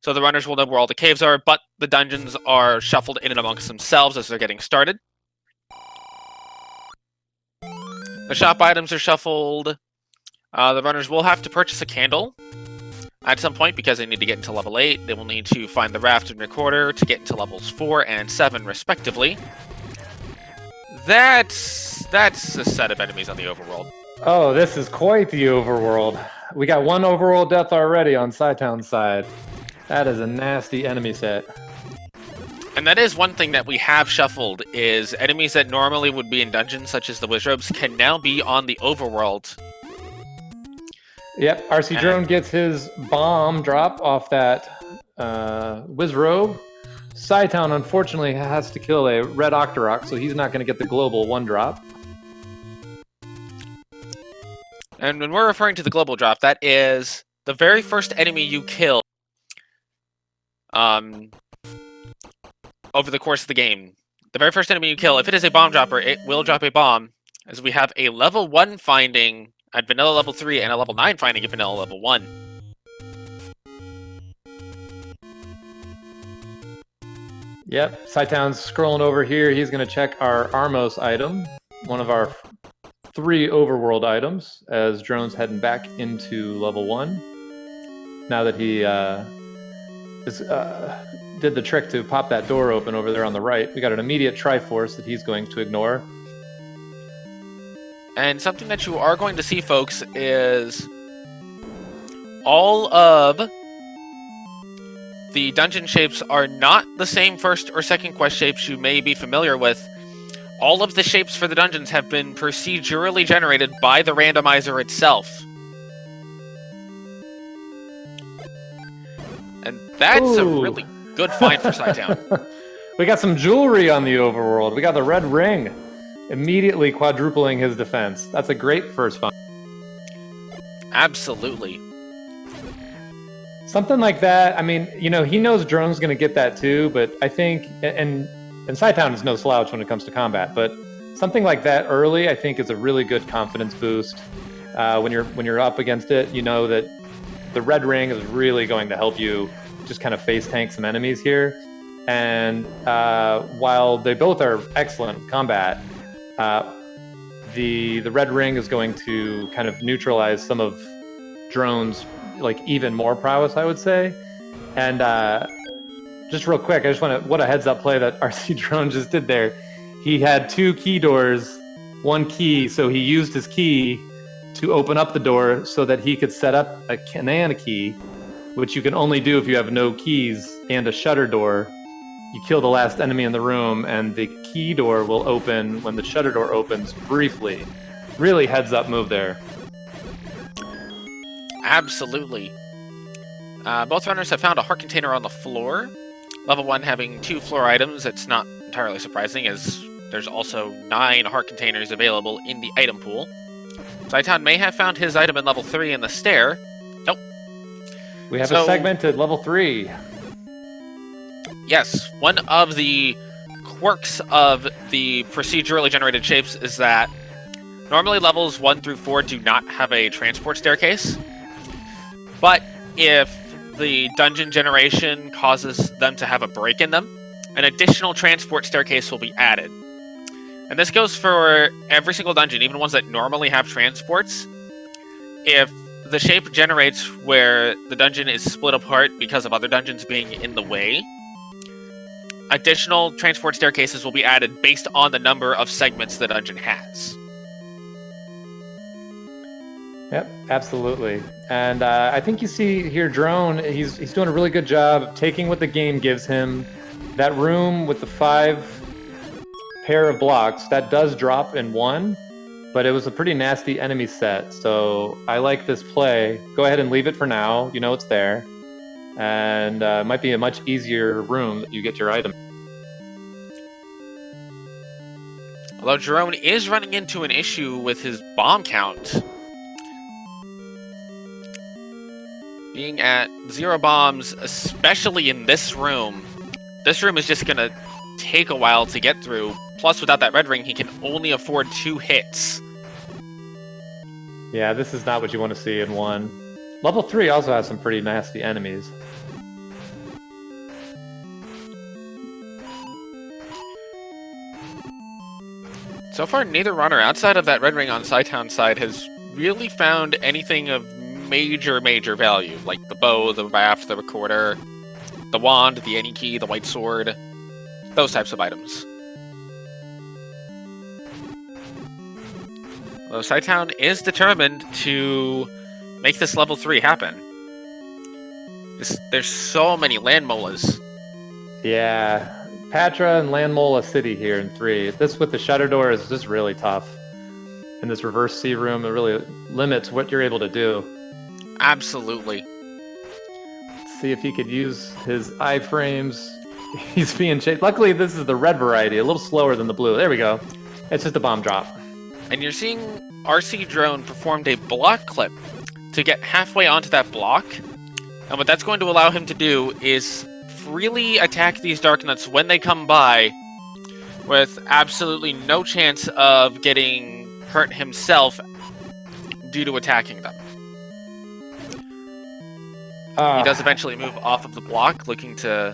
so the runners will know where all the caves are, but the dungeons are shuffled in and amongst themselves as they're getting started. The shop items are shuffled. The runners will have to purchase a candle at some point because they need to get into level 8. They will need to find the raft and recorder to get into levels 4 and 7, respectively. That's a set of enemies on the overworld. Oh, this is quite the overworld. We got one overworld death already on Cytown's side. That is a nasty enemy set. And that is one thing that we have shuffled, is enemies that normally would be in dungeons, such as the Wizrobes, can now be on the overworld. Yep, rcdrone gets his bomb drop off that Wizrobe. Cytown, unfortunately, has to kill a red Octorok, so he's not going to get the global 1-drop. And when we're referring to the global drop, that is the very first enemy you kill over the course of the game. The very first enemy you kill, if it is a bomb dropper, it will drop a bomb, as we have a level 1 finding at vanilla level 3 and a level 9 finding at vanilla level 1. Yep, Cytown's scrolling over here. He's going to check our Armos item, one of our 3 overworld items, as Drone's heading back into level 1. Now that he did the trick to pop that door open over there on the right, we got an immediate Triforce that he's going to ignore. And something that you are going to see, folks, is all of the dungeon shapes are not the same first or second quest shapes you may be familiar with. All of the shapes for the dungeons have been procedurally generated by the randomizer itself. And that's a really good find for Cytown. We got some jewelry on the overworld. We got the red ring, immediately quadrupling his defense. That's a great first find. Absolutely. Something like that. I mean, you know, he knows Drone's going to get that too, but I think, and Cytown is no slouch when it comes to combat, but something like that early, I think, is a really good confidence boost. When you're up against it, you know that the red ring is really going to help you just kind of face tank some enemies here. And while they both are excellent with combat, the red ring is going to kind of neutralize some of Drone's like even more prowess, I would say. And just real quick, I just want to, what a heads up play that rcdrone just did there. He had 2 key doors, 1 key, so he used his key to open up the door so that he could set up a banana key, which you can only do if you have no keys and a shutter door. You kill the last enemy in the room, and the key door will open when the shutter door opens briefly. Really heads up move there. Absolutely. Both runners have found a heart container on the floor. Level 1 having 2 floor items. It's not entirely surprising, as there's also 9 heart containers available in the item pool. Cytown may have found his item in level 3 in the stair. Nope. We have a segmented level 3. Yes, one of the quirks of the procedurally generated shapes is that normally levels 1 through 4 do not have a transport staircase. But if the dungeon generation causes them to have a break in them, an additional transport staircase will be added. And this goes for every single dungeon, even ones that normally have transports. If the shape generates where the dungeon is split apart because of other dungeons being in the way, additional transport staircases will be added based on the number of segments the dungeon has. Yep, absolutely. And I think you see here Drone, he's doing a really good job of taking what the game gives him. That room with the 5 pair of blocks, that does drop in 1, but it was a pretty nasty enemy set. So I like this play. Go ahead and leave it for now. You know it's there. And it might be a much easier room that you get your item. Although Drone is running into an issue with his bomb count. Being at 0 bombs, especially in this room is just going to take a while to get through. Plus, without that red ring, he can only afford 2 hits. Yeah, this is not what you want to see in 1. Level 3 also has some pretty nasty enemies. So far, neither runner, outside of that red ring on cytown side, has really found anything of major value, like the bow, the raft, the recorder, the wand, the any key, the white sword, those types of items. Although cytown is determined to make this level 3 happen. There's so many land molas. Yeah, Patra and Landmola City here in 3. This with the shutter door is just really tough. And this reverse C room, it really limits what you're able to do. Absolutely. Let's see if he could use his iframes. He's being chased. Luckily, this is the red variety, a little slower than the blue. There we go. It's just a bomb drop. And you're seeing rcdrone performed a block clip to get halfway onto that block. And what that's going to allow him to do is freely attack these dark nuts when they come by, with absolutely no chance of getting hurt himself due to attacking them. He does eventually move off of the block, looking to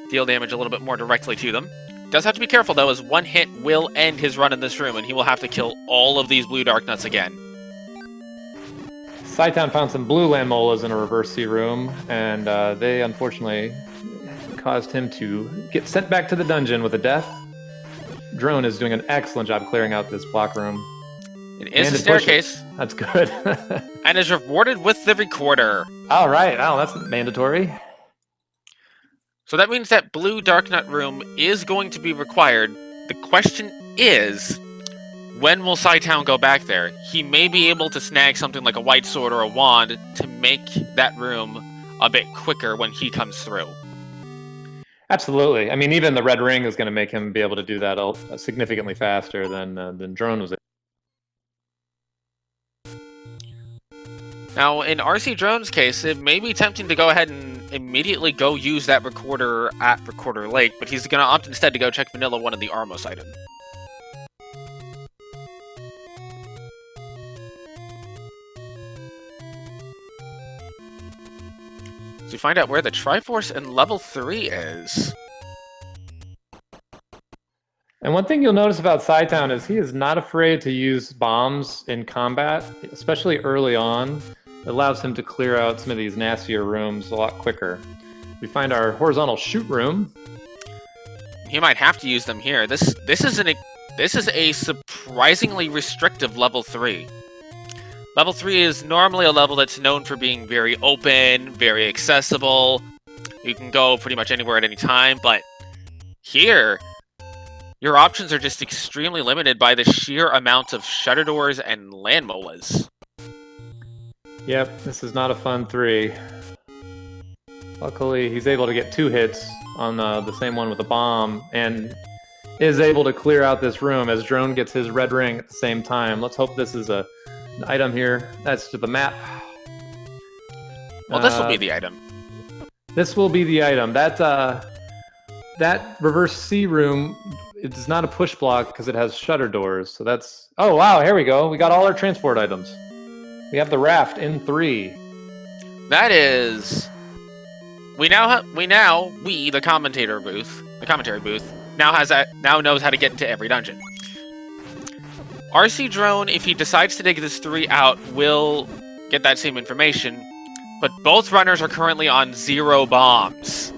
deal damage a little bit more directly to them. Does have to be careful, though, as one hit will end his run in this room, and he will have to kill all of these blue dark nuts again. Cytown found some blue land molas in a reverse C room, and they unfortunately caused him to get sent back to the dungeon with a death. Drone is doing an excellent job clearing out this block room. It is a staircase. That's good. And is rewarded with the recorder. All right. Oh, that's mandatory. So that means that blue dark nut room is going to be required. The question is, when will cytown go back there? He may be able to snag something like a white sword or a wand to make that room a bit quicker when he comes through. Absolutely. I mean, even the red ring is going to make him be able to do that significantly faster than Drone was. Now, in rcdrone's case, it may be tempting to go ahead and immediately go use that recorder at Recorder Lake, but he's going to opt instead to go check Vanilla 1 in the Armos item. So we find out where the Triforce in level 3 is. And one thing you'll notice about Cytown is he is not afraid to use bombs in combat, especially early on. It allows him to clear out some of these nastier rooms a lot quicker. We find our horizontal shoot room. He might have to use them here. This is a surprisingly restrictive level 3. Level 3 is normally a level that's known for being very open, very accessible. You can go pretty much anywhere at any time, but here, your options are just extremely limited by the sheer amount of shutter doors and land molas. Yep, this is not a fun 3. Luckily, he's able to get 2 hits on the same one with a bomb, and is able to clear out this room as Drone gets his red ring at the same time. Let's hope this is an item here. That's to the map. Well, this will be the item. This will be the item. That reverse C room, it is not a push block because it has shutter doors. So that's... Oh, wow, here we go. We got all our transport items. We have the raft in 3. That is... We, the commentary booth, now knows how to get into every dungeon. rcdrone, if he decides to dig this 3 out, will get that same information, but both runners are currently on 0 bombs.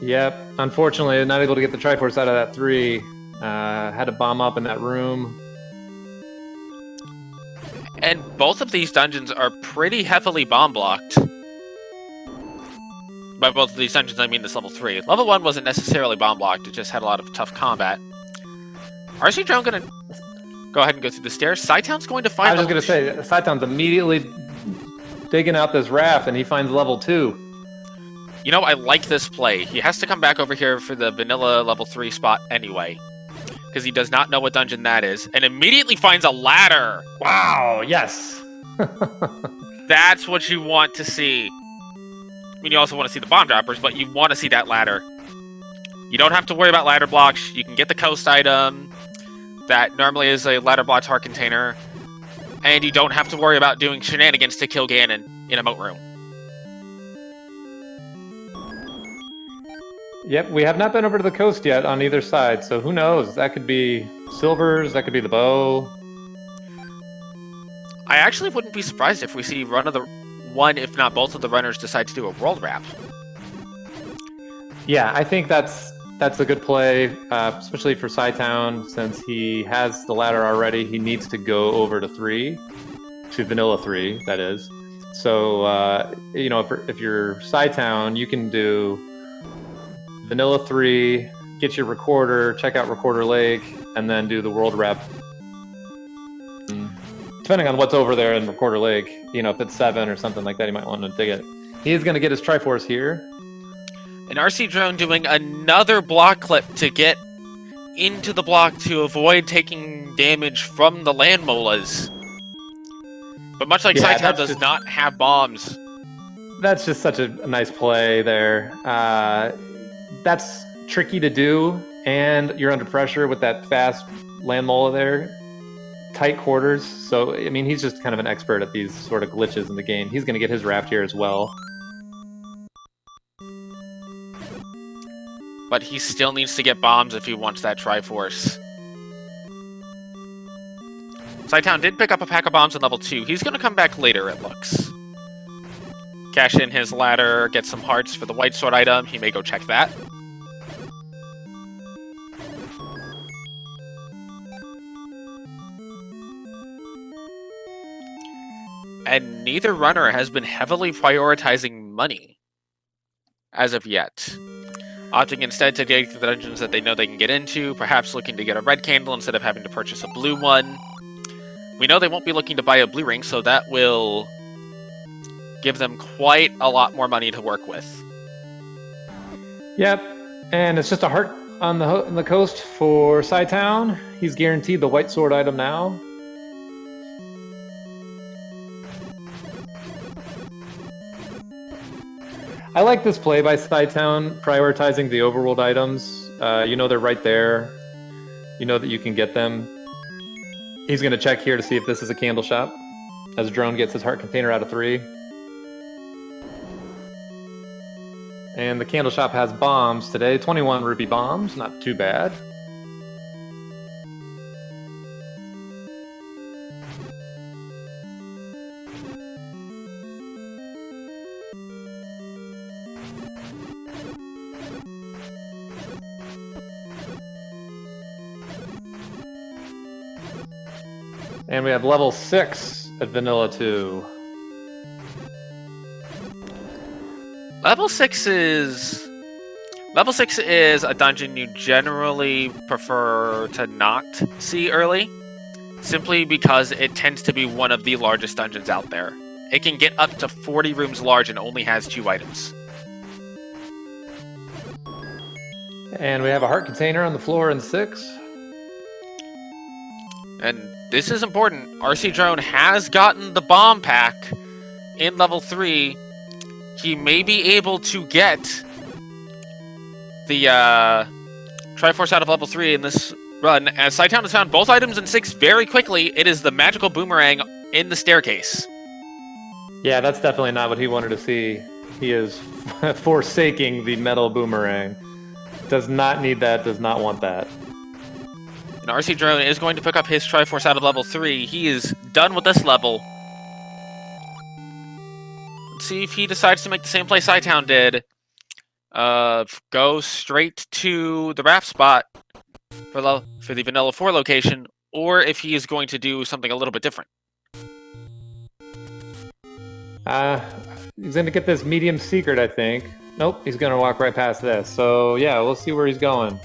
Yep, unfortunately, not able to get the Triforce out of that 3. Had to bomb up in that room. And both of these dungeons are pretty heavily bomb blocked. By both of these dungeons, I mean this level 3. Level 1 wasn't necessarily bomb blocked, it just had a lot of tough combat. rcdrone gonna go ahead and go through the stairs. Cytown's going to find... I was just going to say, Cytown's immediately digging out this raft, and he finds level 2. You know, I like this play. He has to come back over here for the vanilla level 3 spot anyway, because he does not know what dungeon that is, and immediately finds a ladder! Wow, yes! That's what you want to see. I mean, you also want to see the bomb droppers, but you want to see that ladder. You don't have to worry about ladder blocks. You can get the coast item that normally is a ladder blocked heart container, and you don't have to worry about doing shenanigans to kill Ganon in a moat room. Yep, we have not been over to the coast yet on either side, so who knows? That could be silvers, that could be the bow. I actually wouldn't be surprised if we see one, if not both of the runners decide to do a world wrap. Yeah, I think that's a good play, especially for cytown, since he has the ladder already. He needs to go over to 3, to vanilla 3, that is. So, you know, if you're cytown, you can do vanilla 3, get your recorder, check out Recorder Lake, and then do the world rep. Depending on what's over there in Recorder Lake, you know, if it's 7 or something like that, you might want to dig it. He is going to get his Triforce here. An RC drone doing another block clip to get into the block to avoid taking damage from the land molas. But much like cytown does not have bombs. That's just such a nice play there. That's tricky to do, and you're under pressure with that fast land mola there. Tight quarters, so I mean he's just kind of an expert at these sort of glitches in the game. He's going to get his raft here as well. But he still needs to get bombs if he wants that Triforce. cytown did pick up a pack of bombs in level 2. He's going to come back later, it looks. Cash in his ladder, get some hearts for the white sword item. He may go check that. And neither runner has been heavily prioritizing money as of yet. Opting instead to get the dungeons that they know they can get into, perhaps looking to get a red candle instead of having to purchase a blue one. We know they won't be looking to buy a blue ring, so that will give them quite a lot more money to work with. Yep, and it's just a heart on the coast for cytown. He's guaranteed the white sword item now. I like this play by cytown, prioritizing the overworld items. You know they're right there. You know that you can get them. He's going to check here to see if this is a candle shop, as Drone gets his heart container out of 3. And the candle shop has bombs today. 21 rupee bombs, not too bad. And we have level 6 at Vanilla 2. Level 6 is a dungeon you generally prefer to not see early, simply because it tends to be one of the largest dungeons out there. It can get up to 40 rooms large and only has 2 items. And we have a heart container on the floor in 6. And this is important. RC Drone has gotten the bomb pack in level 3. He may be able to get the Triforce out of level 3 in this run, as cytown has found both items in 6 very quickly. It is the magical boomerang in the staircase. Yeah, that's definitely not what he wanted to see. He is forsaking the metal boomerang. Does not need that, does not want that. And RC Drone is going to pick up his Triforce out of level 3. He is done with this level. Let's see if he decides to make the same play cytown did. Go straight to the raft spot for the Vanilla 4 location, or if he is going to do something a little bit different. He's going to get this medium secret, I think. Nope, he's going to walk right past this. So, yeah, we'll see where he's going.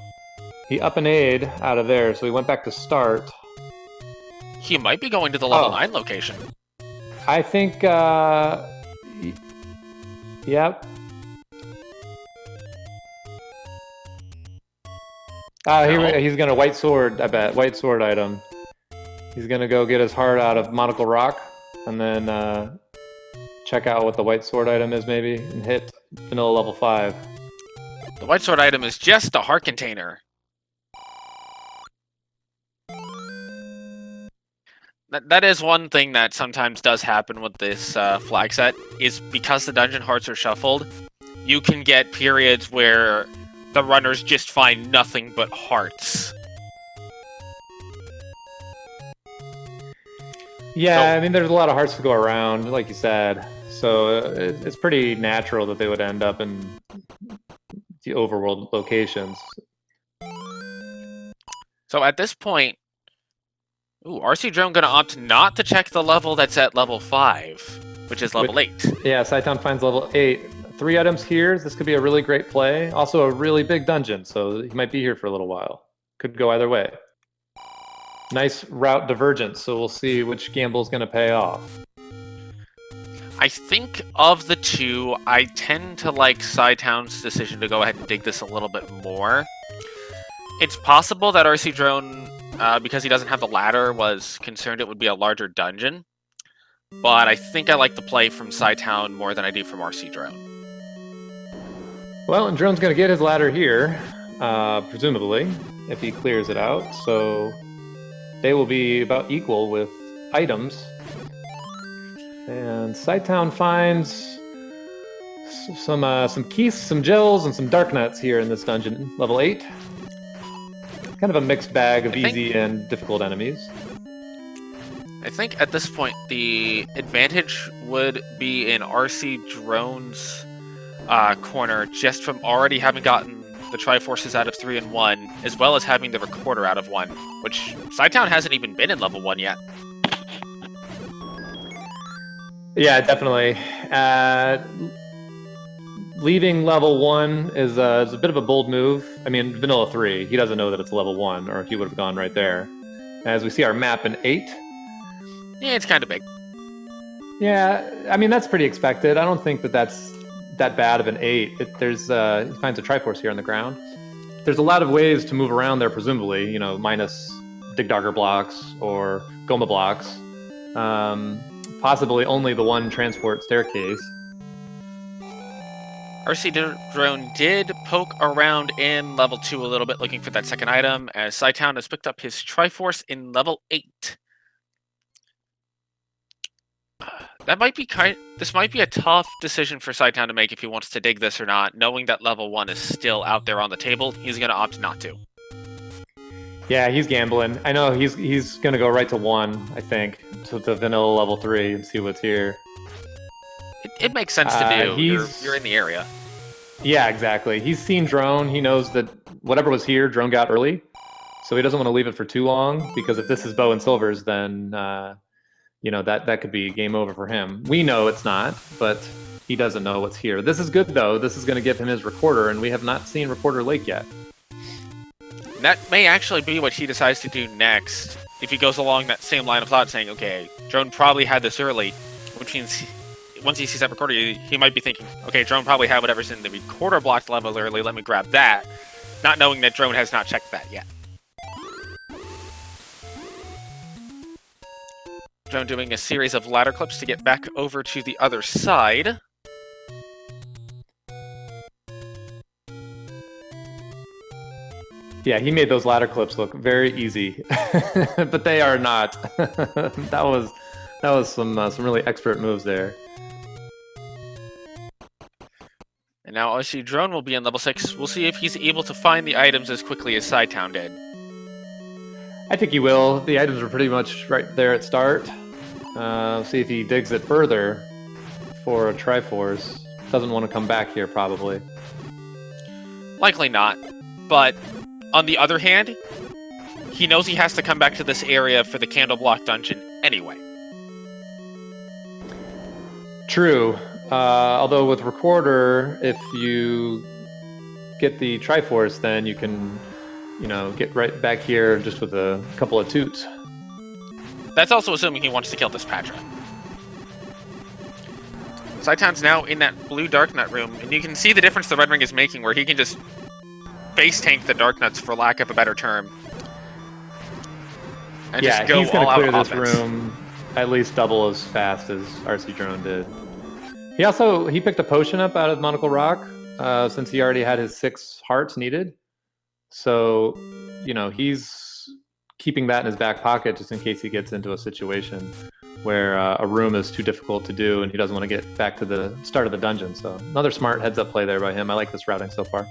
He up and A'd out of there, so he went back to start. He might be going to the level 9 location. I think, yep. He's going to white sword, I bet. White sword item. He's going to go get his heart out of Monocle Rock, and then check out what the white sword item is, maybe, and hit Vanilla level 5. The white sword item is just a heart container. That is one thing that sometimes does happen with this flag set, is because the dungeon hearts are shuffled, you can get periods where the runners just find nothing but hearts. Yeah, I mean, there's a lot of hearts to go around, like you said. So it's pretty natural that they would end up in the overworld locations. So at this point, RC Drone gonna opt not to check the level that's at level 5, which is level 8. Yeah, cytown finds level 8. 3 items here. This could be a really great play. Also a really big dungeon, so he might be here for a little while. Could go either way. Nice route divergence, so we'll see which gamble's going to pay off. I think of the two, I tend to like Cytown's decision to go ahead and dig this a little bit more. It's possible that RC Drone, because he doesn't have the ladder, was concerned it would be a larger dungeon. But I think I like the play from Cytown more than I do from RC Drone. Well, and Drone's going to get his ladder here, presumably, if he clears it out. So they will be about equal with items. And Cytown finds some keys, some gels, and some dark nuts here in this dungeon. Level 8. Kind of a mixed bag of easy and difficult enemies. I think at this point the advantage would be in RC Drone's corner, just from already having gotten the Triforces out of 3 and 1, as well as having the Recorder out of 1, which Cytown hasn't even been in level 1 yet. Yeah, definitely. Leaving level 1 is a bit of a bold move. I mean, Vanilla 3, he doesn't know that it's level 1, or he would have gone right there. As we see our map in 8. Yeah, it's kind of big. Yeah, I mean, that's pretty expected. I don't think that that's that bad of an 8. He finds a Triforce here on the ground. There's a lot of ways to move around there, presumably, you know, minus Digdogger blocks or Goma blocks. Possibly only the one transport staircase. RC Drone did poke around in level 2 a little bit looking for that second item, as Cytown has picked up his Triforce in level 8. This might be a tough decision for Cytown to make if he wants to dig this or not, knowing that level 1 is still out there on the table. He's going to opt not to. Yeah, he's gambling. I know he's going to go right to 1, I think, to Vanilla level 3 and see what's here. It makes sense to do. You're in the area. Yeah, exactly. He's seen Drone. He knows that whatever was here, Drone got early. So he doesn't want to leave it for too long, because if this is Bow and Silver's, then you know, that could be game over for him. We know it's not, but he doesn't know what's here. This is good, though. This is going to give him his Recorder, and we have not seen Recorder Lake yet. That may actually be what he decides to do next, if he goes along that same line of thought, saying, okay, Drone probably had this early, which means once he sees that Recorder, he might be thinking, okay, Drone probably had whatever's in the Recorder blocked level early, let me grab that, not knowing that Drone has not checked that yet. Drone doing a series of ladder clips to get back over to the other side. Yeah, he made those ladder clips look very easy, but they are not. that was some really expert moves there. And now RC Drone will be in level 6. We'll see if he's able to find the items as quickly as Cytown did. I think he will. The items are pretty much right there at start. See if he digs it further for a Triforce. Doesn't want to come back here, probably. Likely not. But on the other hand, he knows he has to come back to this area for the Candle Block dungeon anyway. True. Although with Recorder, if you get the Triforce, then you can, you know, get right back here just with a couple of toots. That's also assuming he wants to kill this Patra. Cytown's now in that blue Dark Nut room, and you can see the difference the Red Ring is making, where he can just face tank the Dark Nuts, for lack of a better term. And yeah, just go he's going to clear this offense. room at least double as fast as RC Drone did. He picked a potion up out of Monocle Rock, since he already had his 6 hearts needed. So, you know, he's keeping that in his back pocket just in case he gets into a situation where a room is too difficult to do and he doesn't want to get back to the start of the dungeon. So another smart heads-up play there by him. I like this routing so far.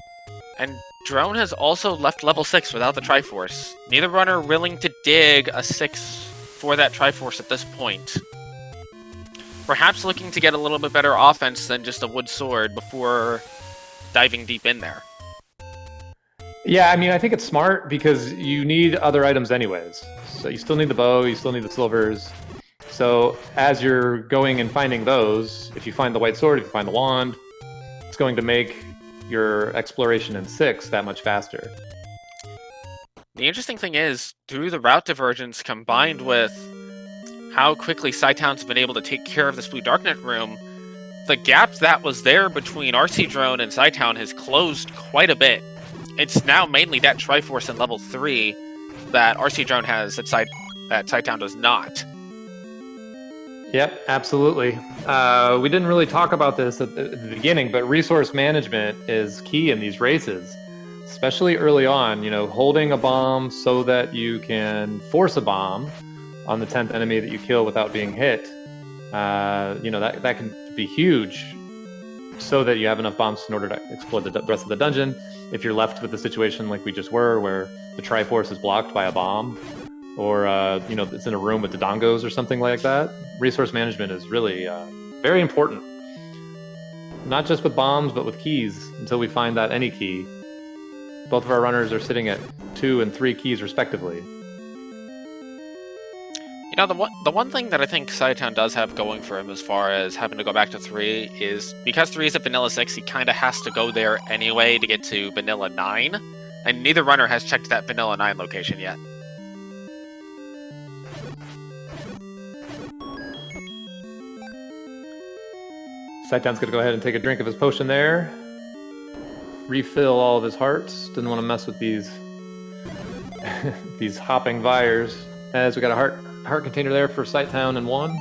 And Drone has also left level 6 without the Triforce. Neither runner willing to dig a 6 for that Triforce at this point. Perhaps looking to get a little bit better offense than just a wood sword before diving deep in there. Yeah, I mean, I think it's smart because you need other items anyways. So you still need the bow, you still need the silvers. So as you're going and finding those, if you find the white sword, if you find the wand, it's going to make your exploration in 6 that much faster. The interesting thing is, through the route divergence combined with how quickly cytown's been able to take care of this Blue Darknet room, the gap that was there between rcdrone and cytown has closed quite a bit. It's now mainly that Triforce in level 3 that rcdrone has that cytown does not. Yep, absolutely. We didn't really talk about this at the beginning, but resource management is key in these races, especially early on. You know, holding a bomb so that you can force a bomb on the 10th enemy that you kill without being hit. You know, that can be huge, so that you have enough bombs in order to explore the rest of the dungeon. If you're left with a situation like we just were, where the Triforce is blocked by a bomb, or you know, it's in a room with the dongos or something like that, resource management is really very important. Not just with bombs, but with keys, until we find that any key. Both of our runners are sitting at 2 and 3 keys respectively. You know, the one thing that I think cytown does have going for him as far as having to go back to 3 is because 3 is at vanilla 6, he kind of has to go there anyway to get to vanilla 9, and neither runner has checked that vanilla 9 location yet. Cytown's gonna go ahead and take a drink of his potion there. Refill all of his hearts. Didn't want to mess with these these hopping vires. As we got a heart container there for cytown and 1.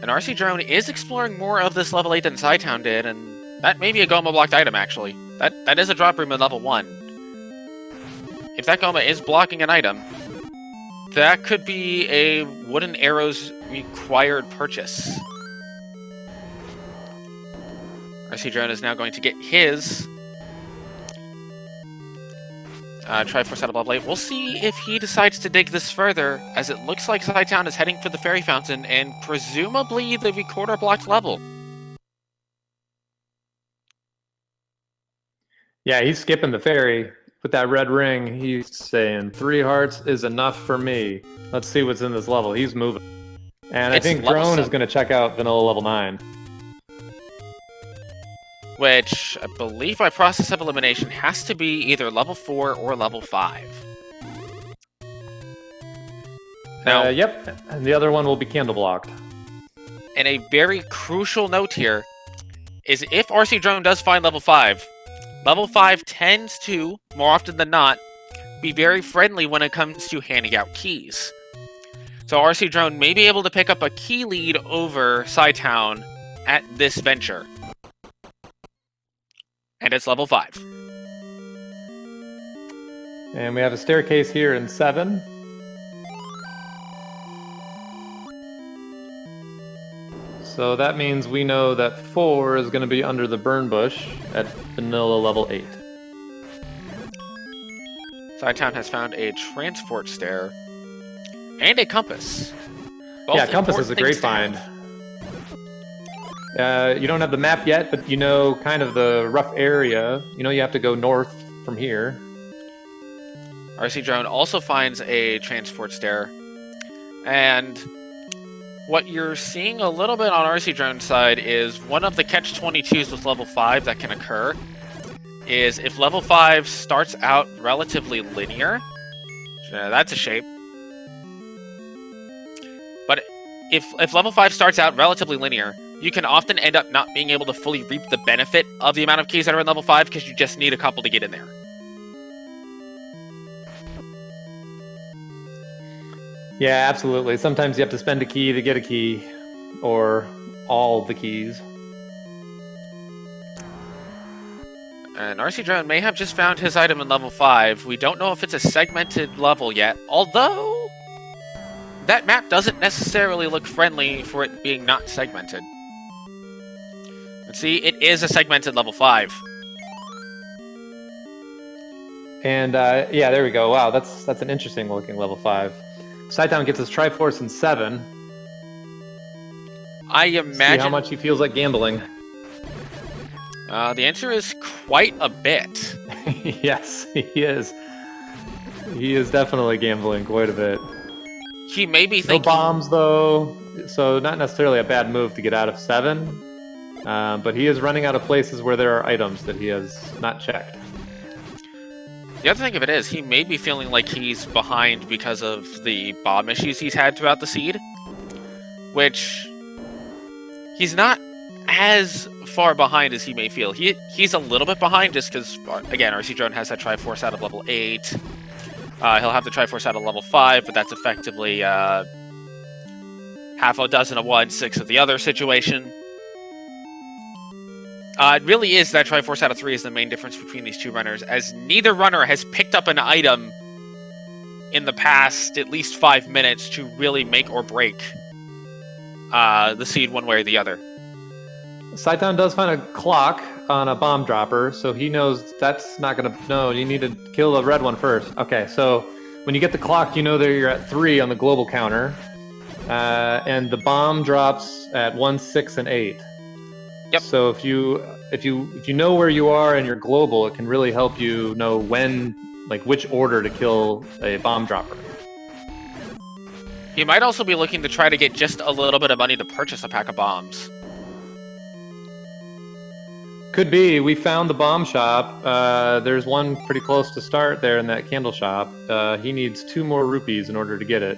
And rcdrone is exploring more of this level 8 than cytown did, and that may be a Goma blocked item actually. That is a drop room in level 1. If that Goma is blocking an item, that could be a wooden arrows required purchase. rcdrone is now going to get his Triforce out of level 8. We'll see if he decides to dig this further, as it looks like cytown is heading for the Fairy Fountain and presumably the recorder blocked level. Yeah, he's skipping the fairy with that red ring. He's saying 3 hearts is enough for me. Let's see what's in this level. He's moving. And I think Drone is going to check out vanilla level 9. Which, I believe by process of elimination, has to be either level 4 or level 5. Now, yep, and the other one will be candle blocked. And a very crucial note here is if rcdrone does find level 5 tends to, more often than not, be very friendly when it comes to handing out keys. So rcdrone may be able to pick up a key lead over cytown at this venture. And it's level 5. And we have a staircase here in 7. So that means we know that 4 is going to be under the burn bush at vanilla level 8. cytown has found a transport stair and a compass. Both yeah, compass is a great find. You don't have the map yet, but you know kind of the rough area. You know you have to go north from here. rcdrone also finds a transport stair. And what you're seeing a little bit on rcdrone's side is one of the catch-22s with level 5 that can occur is if level 5 starts out relatively linear. That's a shape. But if level 5 starts out relatively linear, you can often end up not being able to fully reap the benefit of the amount of keys that are in level 5 because you just need a couple to get in there. Yeah, absolutely. Sometimes you have to spend a key to get a key, or all the keys. And rcdrone may have just found his item in level 5. We don't know if it's a segmented level yet, although that map doesn't necessarily look friendly for it being not segmented. Let's see, it is a segmented level 5. And yeah, there we go. Wow, that's an interesting looking level 5. Cytown gets his Triforce in 7. I See how imagine much he feels like gambling. the answer is quite a bit. Yes, he is. He is definitely gambling quite a bit. He may be No thinking... bombs, though, so not necessarily a bad move to get out of 7. But he is running out of places where there are items that he has not checked. The other thing of it is, he may be feeling like he's behind because of the bomb issues he's had throughout the seed. Which... he's not as far behind as he may feel. He's a little bit behind just because, again, rcdrone has that Triforce out of level 8. He'll have the Triforce out of level 5, but that's effectively half a dozen of one, 6 of the other situation. It really is that Triforce out of 3 is the main difference between these two runners, as neither runner has picked up an item in the past at least 5 minutes to really make or break the seed one way or the other. Cytown does find a clock on a bomb dropper, so he knows that's not going to... No, you need to kill the red one first. Okay, so when you get the clock, you know that you're at 3 on the global counter. And the bomb drops at 1, 6, and 8. Yep. So if you know where you are in your global, it can really help you know when, like, which order to kill a bomb dropper. He might also be looking to try to get just a little bit of money to purchase a pack of bombs. Could be. We found the bomb shop. There's one pretty close to start there in that candle shop. He needs 2 more rupees in order to get it.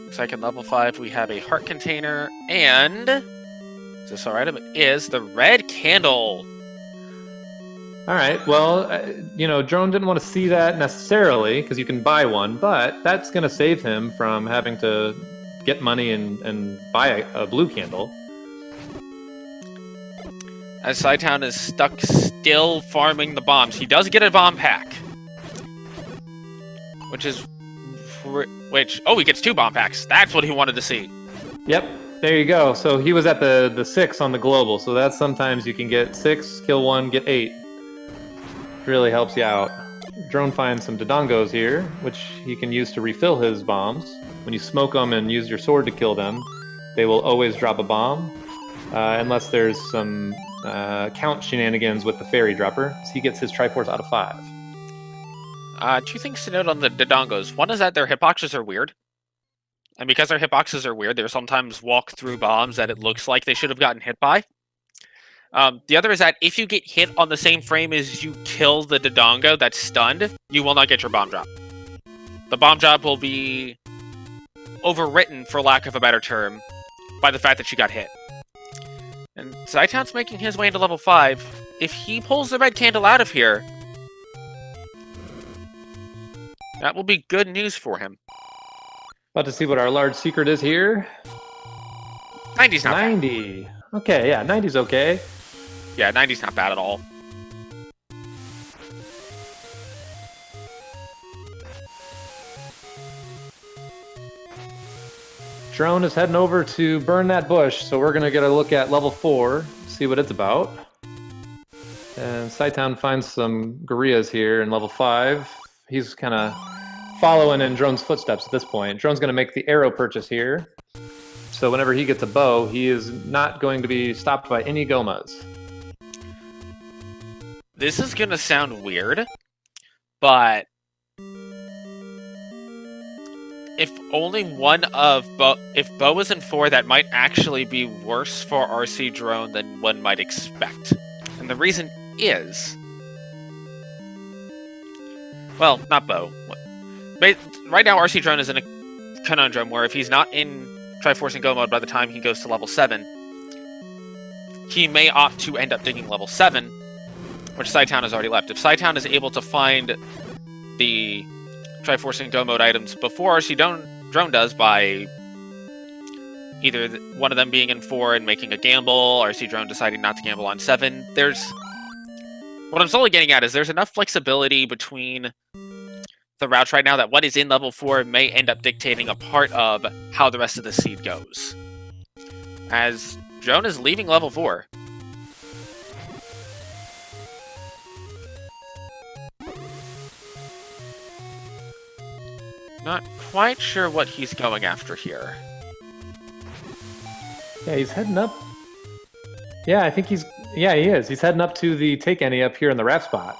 Second level 5, we have a heart container, and... is this our item? It is the red candle. All right. Well, Drone didn't want to see that necessarily because you can buy one, but that's going to save him from having to get money and buy a blue candle. As cytown is stuck still farming the bombs. He does get a bomb pack. Oh, he gets 2 bomb packs. That's what he wanted to see. Yep. There you go. So he was at the 6 on the global. So that's sometimes you can get 6, kill 1, get 8. Really helps you out. Drone finds some dodongos here, which he can use to refill his bombs. When you smoke them and use your sword to kill them, they will always drop a bomb. Unless there's some count shenanigans with the fairy dropper. So he gets his Triforce out of 5. 2 things to note on the dodongos. One is that their hitboxes are weird. And because their hitboxes are weird, they sometimes walk through bombs that it looks like they should have gotten hit by. The other is that if you get hit on the same frame as you kill the dodongo that's stunned, you will not get your bomb drop. The bomb drop will be overwritten, for lack of a better term, by the fact that you got hit. And cytown's making his way into level 5. If he pulls the red candle out of here, that will be good news for him. About to see what our large secret is here. 90's not 90. bad. Okay, yeah, 90's okay. Yeah, 90's not bad at all. Drone is heading over to burn that bush, so we're going to get a look at level 4, see what it's about. And Cytown finds some gorillas here in level 5. He's kind of following in Drone's footsteps at this point. Drone's going to make the arrow purchase here. So whenever he gets a bow, he is not going to be stopped by any gomas. This is going to sound weird, but if only one of if bow is in 4, that might actually be worse for rcdrone than one might expect. And the reason is, well, not bow. Right now, rcdrone is in a conundrum where if he's not in Triforce and Go mode by the time he goes to level 7, he may opt to end up digging level 7, which Cytown has already left. If Cytown is able to find the Triforce and Go mode items before rcdrone does by either one of them being in 4 and making a gamble, rcdrone deciding not to gamble on 7, what I'm slowly getting at is there's enough flexibility between the routes right now that what is in level 4 may end up dictating a part of how the rest of the seed goes. As Drone is leaving level 4. Not quite sure what he's going after here. Yeah, he's heading up. Yeah, I think he's... Yeah, he is. He's heading up to the take any up here in the raft spot.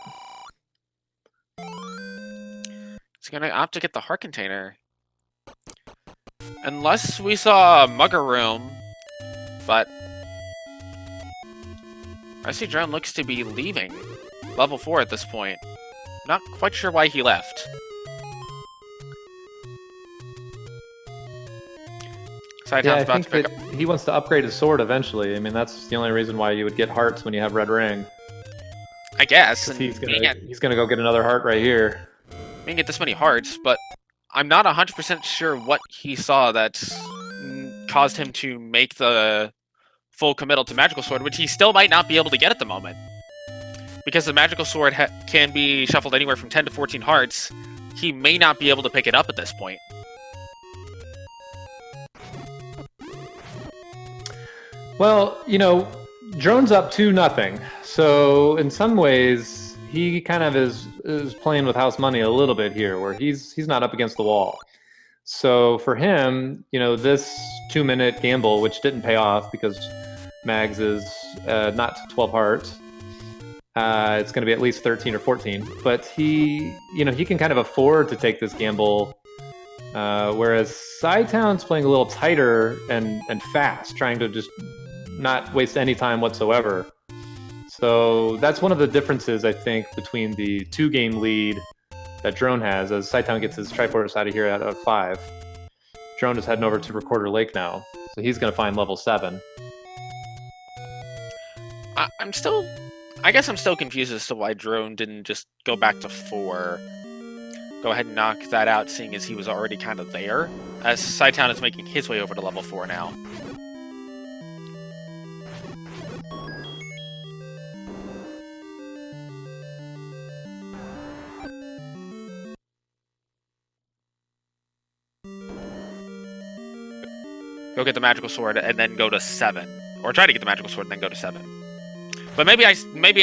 He's gonna opt to get the heart container. Unless we saw a Mugger Room, but rcdrone looks to be leaving level 4 at this point. Not quite sure why he left. Yeah, I think that he wants to upgrade his sword eventually. I mean, that's the only reason why you would get hearts when you have red ring. I guess. And he's gonna go get another heart right here. We can get this many hearts, but I'm not 100% sure what he saw that caused him to make the full committal to Magical Sword, which he still might not be able to get at the moment. Because the Magical Sword can be shuffled anywhere from 10 to 14 hearts, he may not be able to pick it up at this point. Well, you know, drone's up 2-0, so in some ways he kind of is playing with house money a little bit here, where he's not up against the wall. So for him, you know, this 2-minute gamble, which didn't pay off because Mags is not 12 hearts, it's going to be at least 13 or 14. But he can kind of afford to take this gamble, whereas cytown's playing a little tighter and fast, trying to just not waste any time whatsoever. So that's one of the differences, I think, between the 2-game lead that Drone has, as cytown gets his Triforce out of here out of 5. Drone is heading over to Recorder Lake now, so he's going to find level 7. I guess I'm still confused as to why Drone didn't just go back to 4. Go ahead and knock that out, seeing as he was already kind of there, as cytown is making his way over to level 4 now. Go get the Magical Sword and then go to 7. Or try to get the Magical Sword and then go to 7. But maybe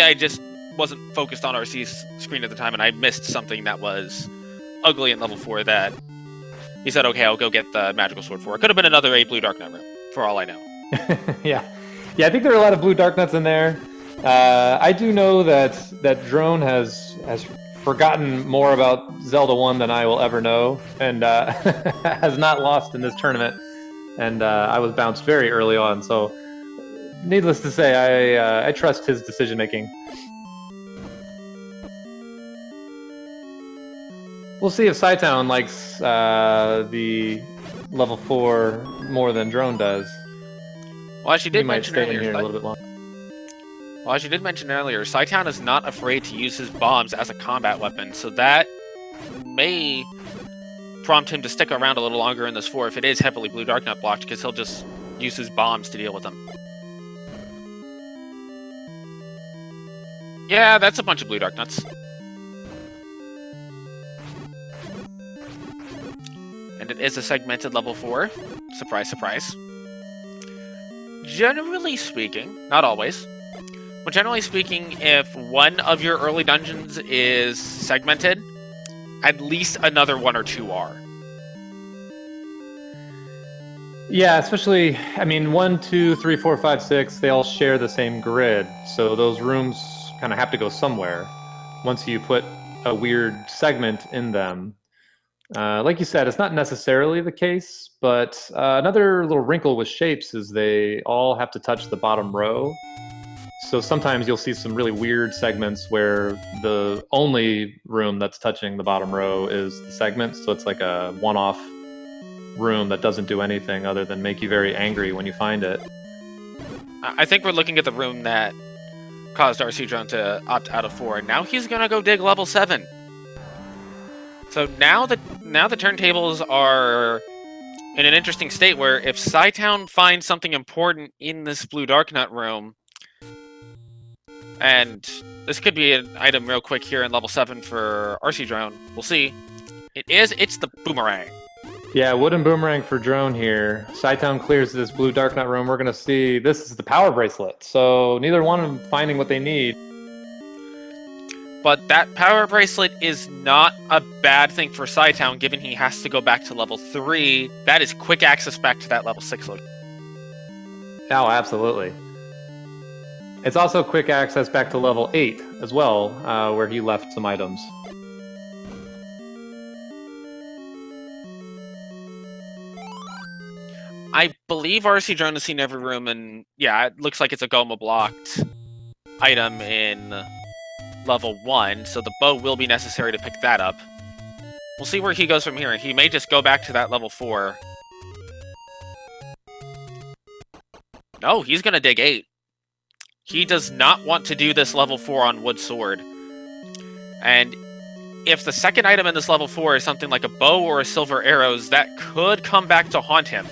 I just wasn't focused on RC's screen at the time and I missed something that was ugly in level 4 that he said, okay, I'll go get the Magical Sword for. It could have been another blue Dark Knight room, for all I know. Yeah, I think there are a lot of blue Dark Knights in there. I do know that Drone has forgotten more about Zelda 1 than I will ever know, and has not lost in this tournament. And I was bounced very early on, so needless to say, I trust his decision making. We'll see if cytown likes the level 4 more than Drone does. Well, as she did mention earlier, a little bit longer. Well, as you did mention earlier, cytown is not afraid to use his bombs as a combat weapon, so that may prompt him to stick around a little longer in this 4 if it is heavily blue Dark Knight blocked, because he'll just use his bombs to deal with them. Yeah, that's a bunch of blue Dark Knights. And it is a segmented level 4. Surprise, surprise. Generally speaking, not always, but generally speaking, if one of your early dungeons is segmented, at least another 1 or 2 are. Yeah, especially, I mean, 1, 2, 3, 4, 5, 6, they all share the same grid, so those rooms kind of have to go somewhere once you put a weird segment in them. Like you said, it's not necessarily the case, but another little wrinkle with shapes is they all have to touch the bottom row. So sometimes you'll see some really weird segments where the only room that's touching the bottom row is the segment. So it's like a one-off room that doesn't do anything other than make you very angry when you find it. I think we're looking at the room that caused rcdrone to opt out of 4. Now he's gonna go dig level 7. So now the turntables are in an interesting state where if cytown finds something important in this blue Dark Knight room, and this could be an item real quick here in level 7 for rcdrone, we'll see. It's the boomerang. Yeah, wooden boomerang for Drone here. cytown clears this blue Dark Knight room. We're going to see this is the power bracelet. So neither one of them finding what they need. But that power bracelet is not a bad thing for Cytown, given he has to go back to level 3. That is quick access back to that level 6 location. Oh, absolutely. It's also quick access back to level 8 as well, where he left some items. I believe RC Drone has seen every room, and yeah, it looks like it's a Goma blocked item in level 1, so the bow will be necessary to pick that up. We'll see where he goes from here. He may just go back to that level 4. No, he's gonna dig 8. He does not want to do this level 4 on Wood Sword. And if the second item in this level 4 is something like a bow or a silver arrows, that could come back to haunt him.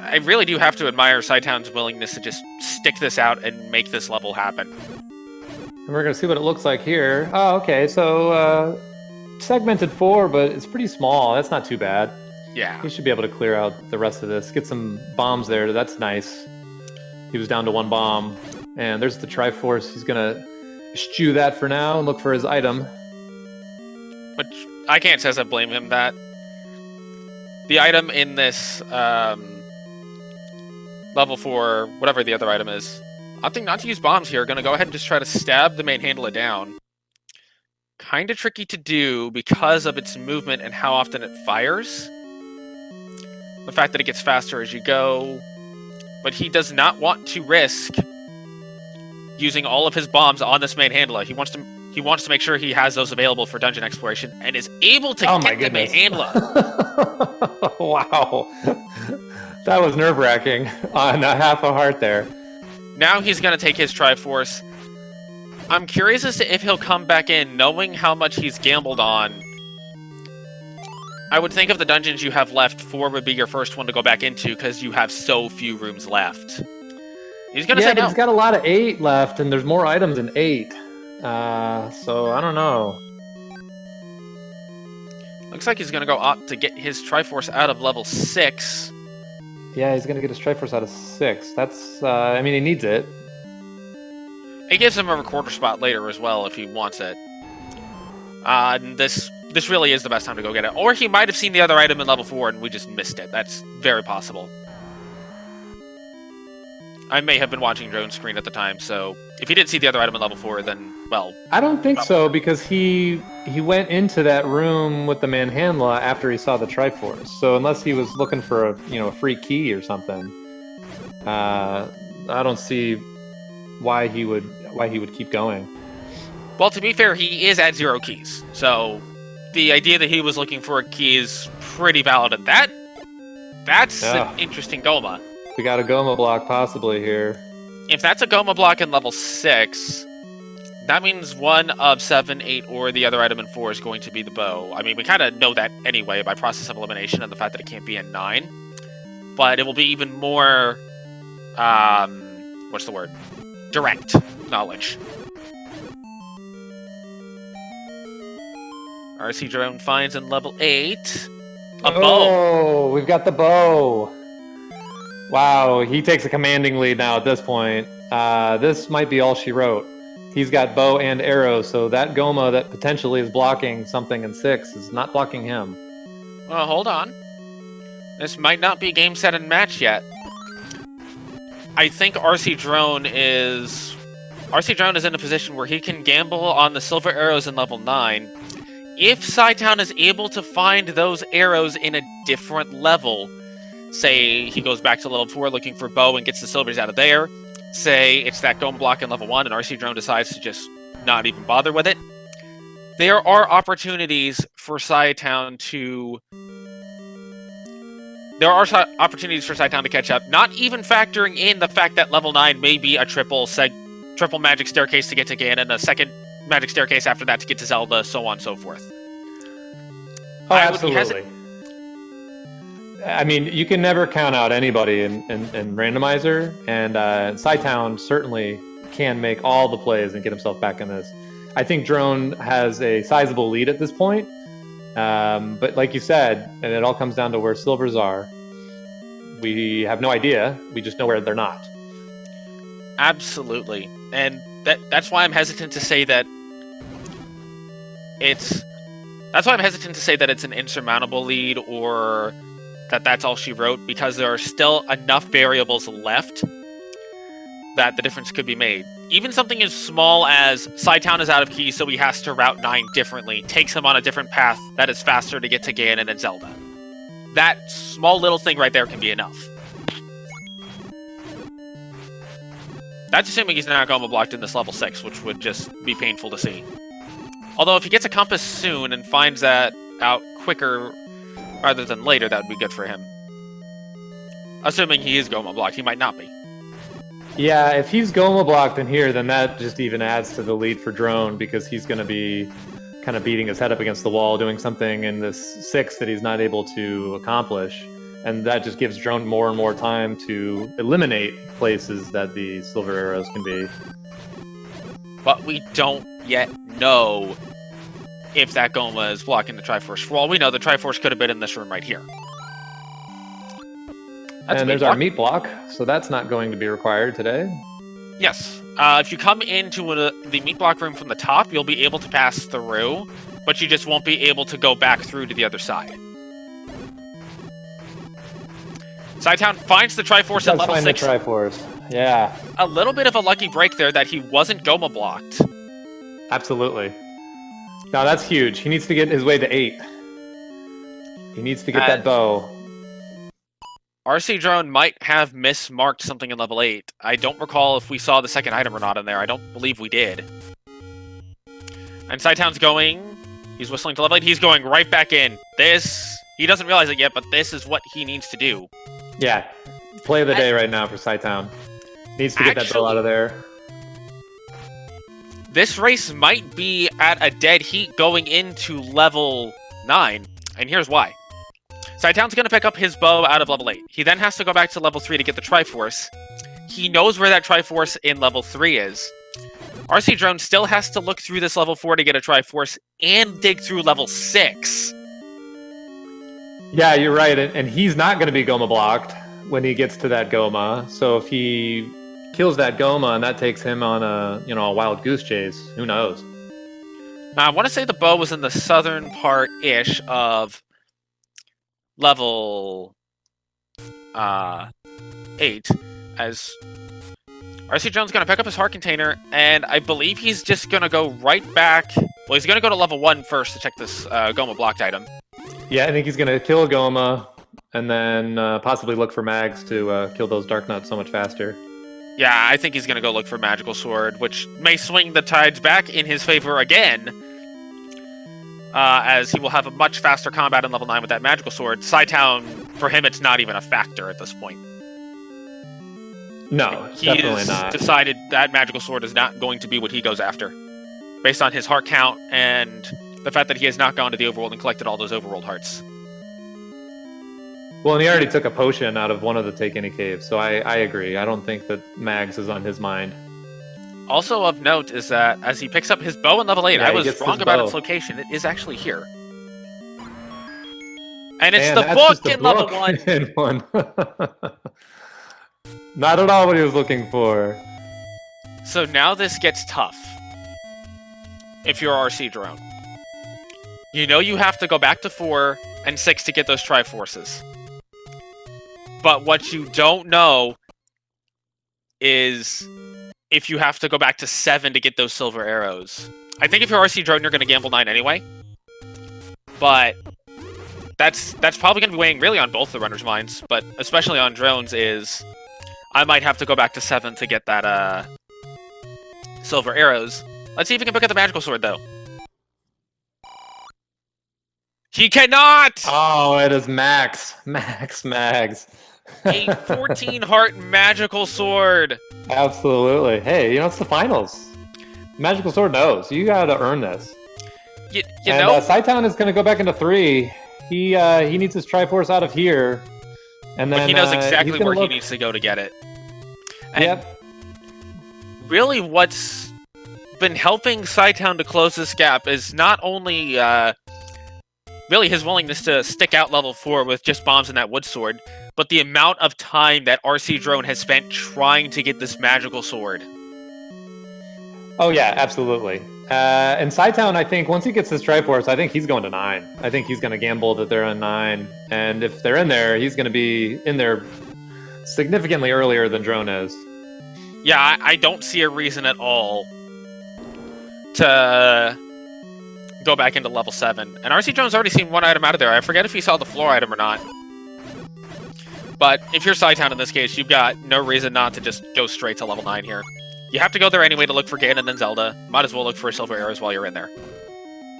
I really do have to admire Cytown's willingness to just stick this out and make this level happen. And we're going to see what it looks like here. Oh, okay, so segmented 4, but it's pretty small. That's not too bad. Yeah. He should be able to clear out the rest of this. Get some bombs there. That's nice. He was down to 1 bomb. And there's the Triforce. He's going to eschew that for now and look for his item. But I can't say I blame him that. The item in this level 4, whatever the other item is, opting not to use bombs here, gonna go ahead and just try to stab the main handler down. Kinda tricky to do because of its movement and how often it fires. The fact that it gets faster as you go. But he does not want to risk using all of his bombs on this main handler. He wants to make sure he has those available for dungeon exploration and is able to get the main handler. Wow. That was nerve-wracking on a half a heart there. Now he's going to take his Triforce. I'm curious as to if he'll come back in, knowing how much he's gambled on. I would think of the dungeons you have left, 4 would be your first one to go back into, because you have so few rooms left. He's going to say no. He's got a lot of 8 left, and there's more items in 8. So, I don't know. Looks like he's going to go opt to get his Triforce out of level 6. Yeah, he's going to get his Triforce out of 6. That's, I mean, he needs it. It gives him a recorder spot later as well if he wants it. This really is the best time to go get it. Or he might have seen the other item in level 4 and we just missed it. That's very possible. I may have been watching Drone's screen at the time, so if he didn't see the other item in level 4, then, well... I don't think so, because he went into that room with the Manhandla after he saw the Triforce. So unless he was looking for a free key or something, I don't see why he would keep going. Well, to be fair, he is at 0 keys, so the idea that he was looking for a key is pretty valid, and that's an interesting Goma. We got a Goma block possibly here. If that's a Goma block in level 6, that means 1 of 7, 8, or the other item in 4 is going to be the bow. I mean, we kind of know that anyway by process of elimination and the fact that it can't be in 9. But it will be even more, what's the word? Direct knowledge. RC Drone finds in level 8 a bow. Oh, we've got the bow. Wow, he takes a commanding lead now at this point. This might be all she wrote. He's got bow and arrow, so that Goma that potentially is blocking something in 6 is not blocking him. Well, hold on. This might not be game, set, and match yet. I think RC Drone is in a position where he can gamble on the silver arrows in level 9. If Cytown is able to find those arrows in a different level, say he goes back to level 4 looking for bow and gets the silvers out of there, say it's that Goma block in level 1 and RC Drone decides to just not even bother with it, there are opportunities for Cytown to... There are opportunities for Cytown to catch up, not even factoring in the fact that level 9 may be a triple magic staircase to get to Ganon, a second magic staircase after that to get to Zelda, so on and so forth. Oh, absolutely. I mean, you can never count out anybody in Randomizer, and Cytown certainly can make all the plays and get himself back in this. I think Drone has a sizable lead at this point, but like you said, and it all comes down to where silvers are. We have no idea. We just know where they're not. Absolutely. And that's why I'm hesitant to say that it's... That's why I'm hesitant to say that it's an insurmountable lead or that that's all she wrote, because there are still enough variables left that the difference could be made. Even something as small as Cytown is out of key, so he has to route 9 differently, takes him on a different path that is faster to get to Ganon and Zelda. That small little thing right there can be enough. That's assuming he's not Goma blocked in this level 6, which would just be painful to see. Although if he gets a compass soon and finds that out quicker rather than later, that would be good for him. Assuming he is Goma blocked, he might not be. Yeah, if he's Goma blocked in here, then that just even adds to the lead for Drone, because he's going to be kind of beating his head up against the wall, doing something in this 6 that he's not able to accomplish. And that just gives Drone more and more time to eliminate places that the silver arrows can be. But we don't yet know if that Goma is blocking the Triforce. For all we know, the Triforce could have been in this room right here. And there's our meat block, so that's not going to be required today. Yes. If you come into the meat block room from the top, you'll be able to pass through, but you just won't be able to go back through to the other side. Cytown finds the Triforce at level 6. The Triforce, yeah. A little bit of a lucky break there that he wasn't Goma blocked. Absolutely. Now that's huge. He needs to get his way to 8. He needs to get that bow. rcdrone might have mismarked something in level 8. I don't recall if we saw the second item or not in there. I don't believe we did. And Cytown's going... He's whistling to level 8. He's going right back in. He doesn't realize it yet, but this is what he needs to do. Yeah. Play of the day right now for Cytown. Needs to get that bow out of there. This race might be at a dead heat going into level 9, and here's why. Cytown's going to pick up his bow out of level 8. He then has to go back to level 3 to get the Triforce. He knows where that Triforce in level 3 is. rcdrone still has to look through this level 4 to get a Triforce and dig through level 6. Yeah, you're right, and he's not going to be Goma blocked when he gets to that Goma. So if he kills that Goma and that takes him on a wild goose chase, who knows? Now, I want to say the bow was in the southern part-ish of level 8, as rcdrone's going to pick up his heart container, and I believe he's just going to go right back. Well, he's going to go to level 1 first to check this Goma blocked item. Yeah, I think he's going to kill a Goma, and then possibly look for mags to kill those Dark Nuts so much faster. Yeah, I think he's going to go look for Magical Sword, which may swing the tides back in his favor again, as he will have a much faster combat in level 9 with that Magical Sword. Cytown, for him, it's not even a factor at this point. No, definitely not. He's decided that Magical Sword is not going to be what he goes after, based on his heart count and the fact that he has not gone to the overworld and collected all those overworld hearts. Well, and he already took a potion out of one of the Take Any caves, so I agree. I don't think that Mags is on his mind. Also of note is that as he picks up his bow in level 8, I was wrong about its location. It is actually here. And it's the book in level 1. Not at all what he was looking for. So now this gets tough. If you're rcdrone. You know you have to go back to 4 and 6 to get those Triforces. But what you don't know is if you have to go back to 7 to get those silver arrows. I think if you're rcdrone, you're going to gamble 9 anyway. But that's probably going to be weighing really on both the runners' minds, but especially on drones is I might have to go back to 7 to get that silver arrows. Let's see if we can pick up the Magical Sword, though. He cannot! Oh, it is Mags. A 14 heart Magical Sword. Absolutely. Hey, it's the finals. Magical Sword knows. You gotta earn this. You know? Cytown is gonna go back into 3. He needs his Triforce out of here. And then but he knows exactly where he needs to go to get it. And yep. Really what's been helping Cytown to close this gap is not only really his willingness to stick out level 4 with just bombs and that wood sword, but the amount of time that RC Drone has spent trying to get this magical sword. Oh yeah, absolutely. And cytown, I think once he gets his Triforce, I think he's going to 9. I think he's going to gamble that they're in 9, and if they're in there, he's going to be in there significantly earlier than Drone is. Yeah, I don't see a reason at all to go back into level 7. And RC Drone's already seen one item out of there. I forget if he saw the floor item or not. But if you're cytown in this case, you've got no reason not to just go straight to level 9 here. You have to go there anyway to look for Ganon and Zelda. Might as well look for silver arrows while you're in there.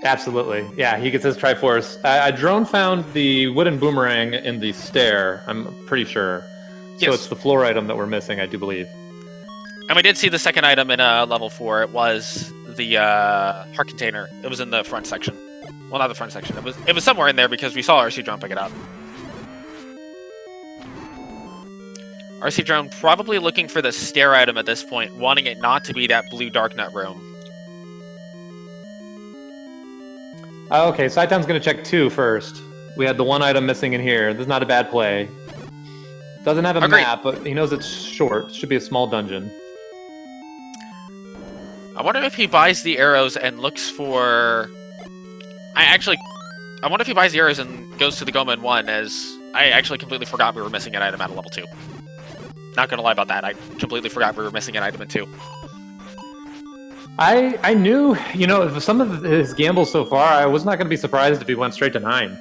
Absolutely. Yeah, he gets his Triforce. Drone found the wooden boomerang in the stair, I'm pretty sure. So Yes. it's the floor item that we're missing, I do believe. And we did see the second item in level 4. It was the heart container. It was in the front section. Well, not the front section. It was somewhere in there because we saw RC Drone pick it up. RC Drone probably looking for the stair item at this point, wanting it not to be that blue dark nut room. Okay, cytown's going to check 2 first. We had the one item missing in here. This is not a bad play. Doesn't have a Agreed. map, but he knows it's short. Should be a small dungeon. I wonder if he buys the arrows and looks for... I wonder if he buys the arrows and goes to the Goma in 1, as I actually completely forgot we were missing an item out of level 2. Not gonna lie about that, I completely forgot we were missing an item in 2. I knew, some of his gambles so far, I was not going to be surprised if he went straight to 9.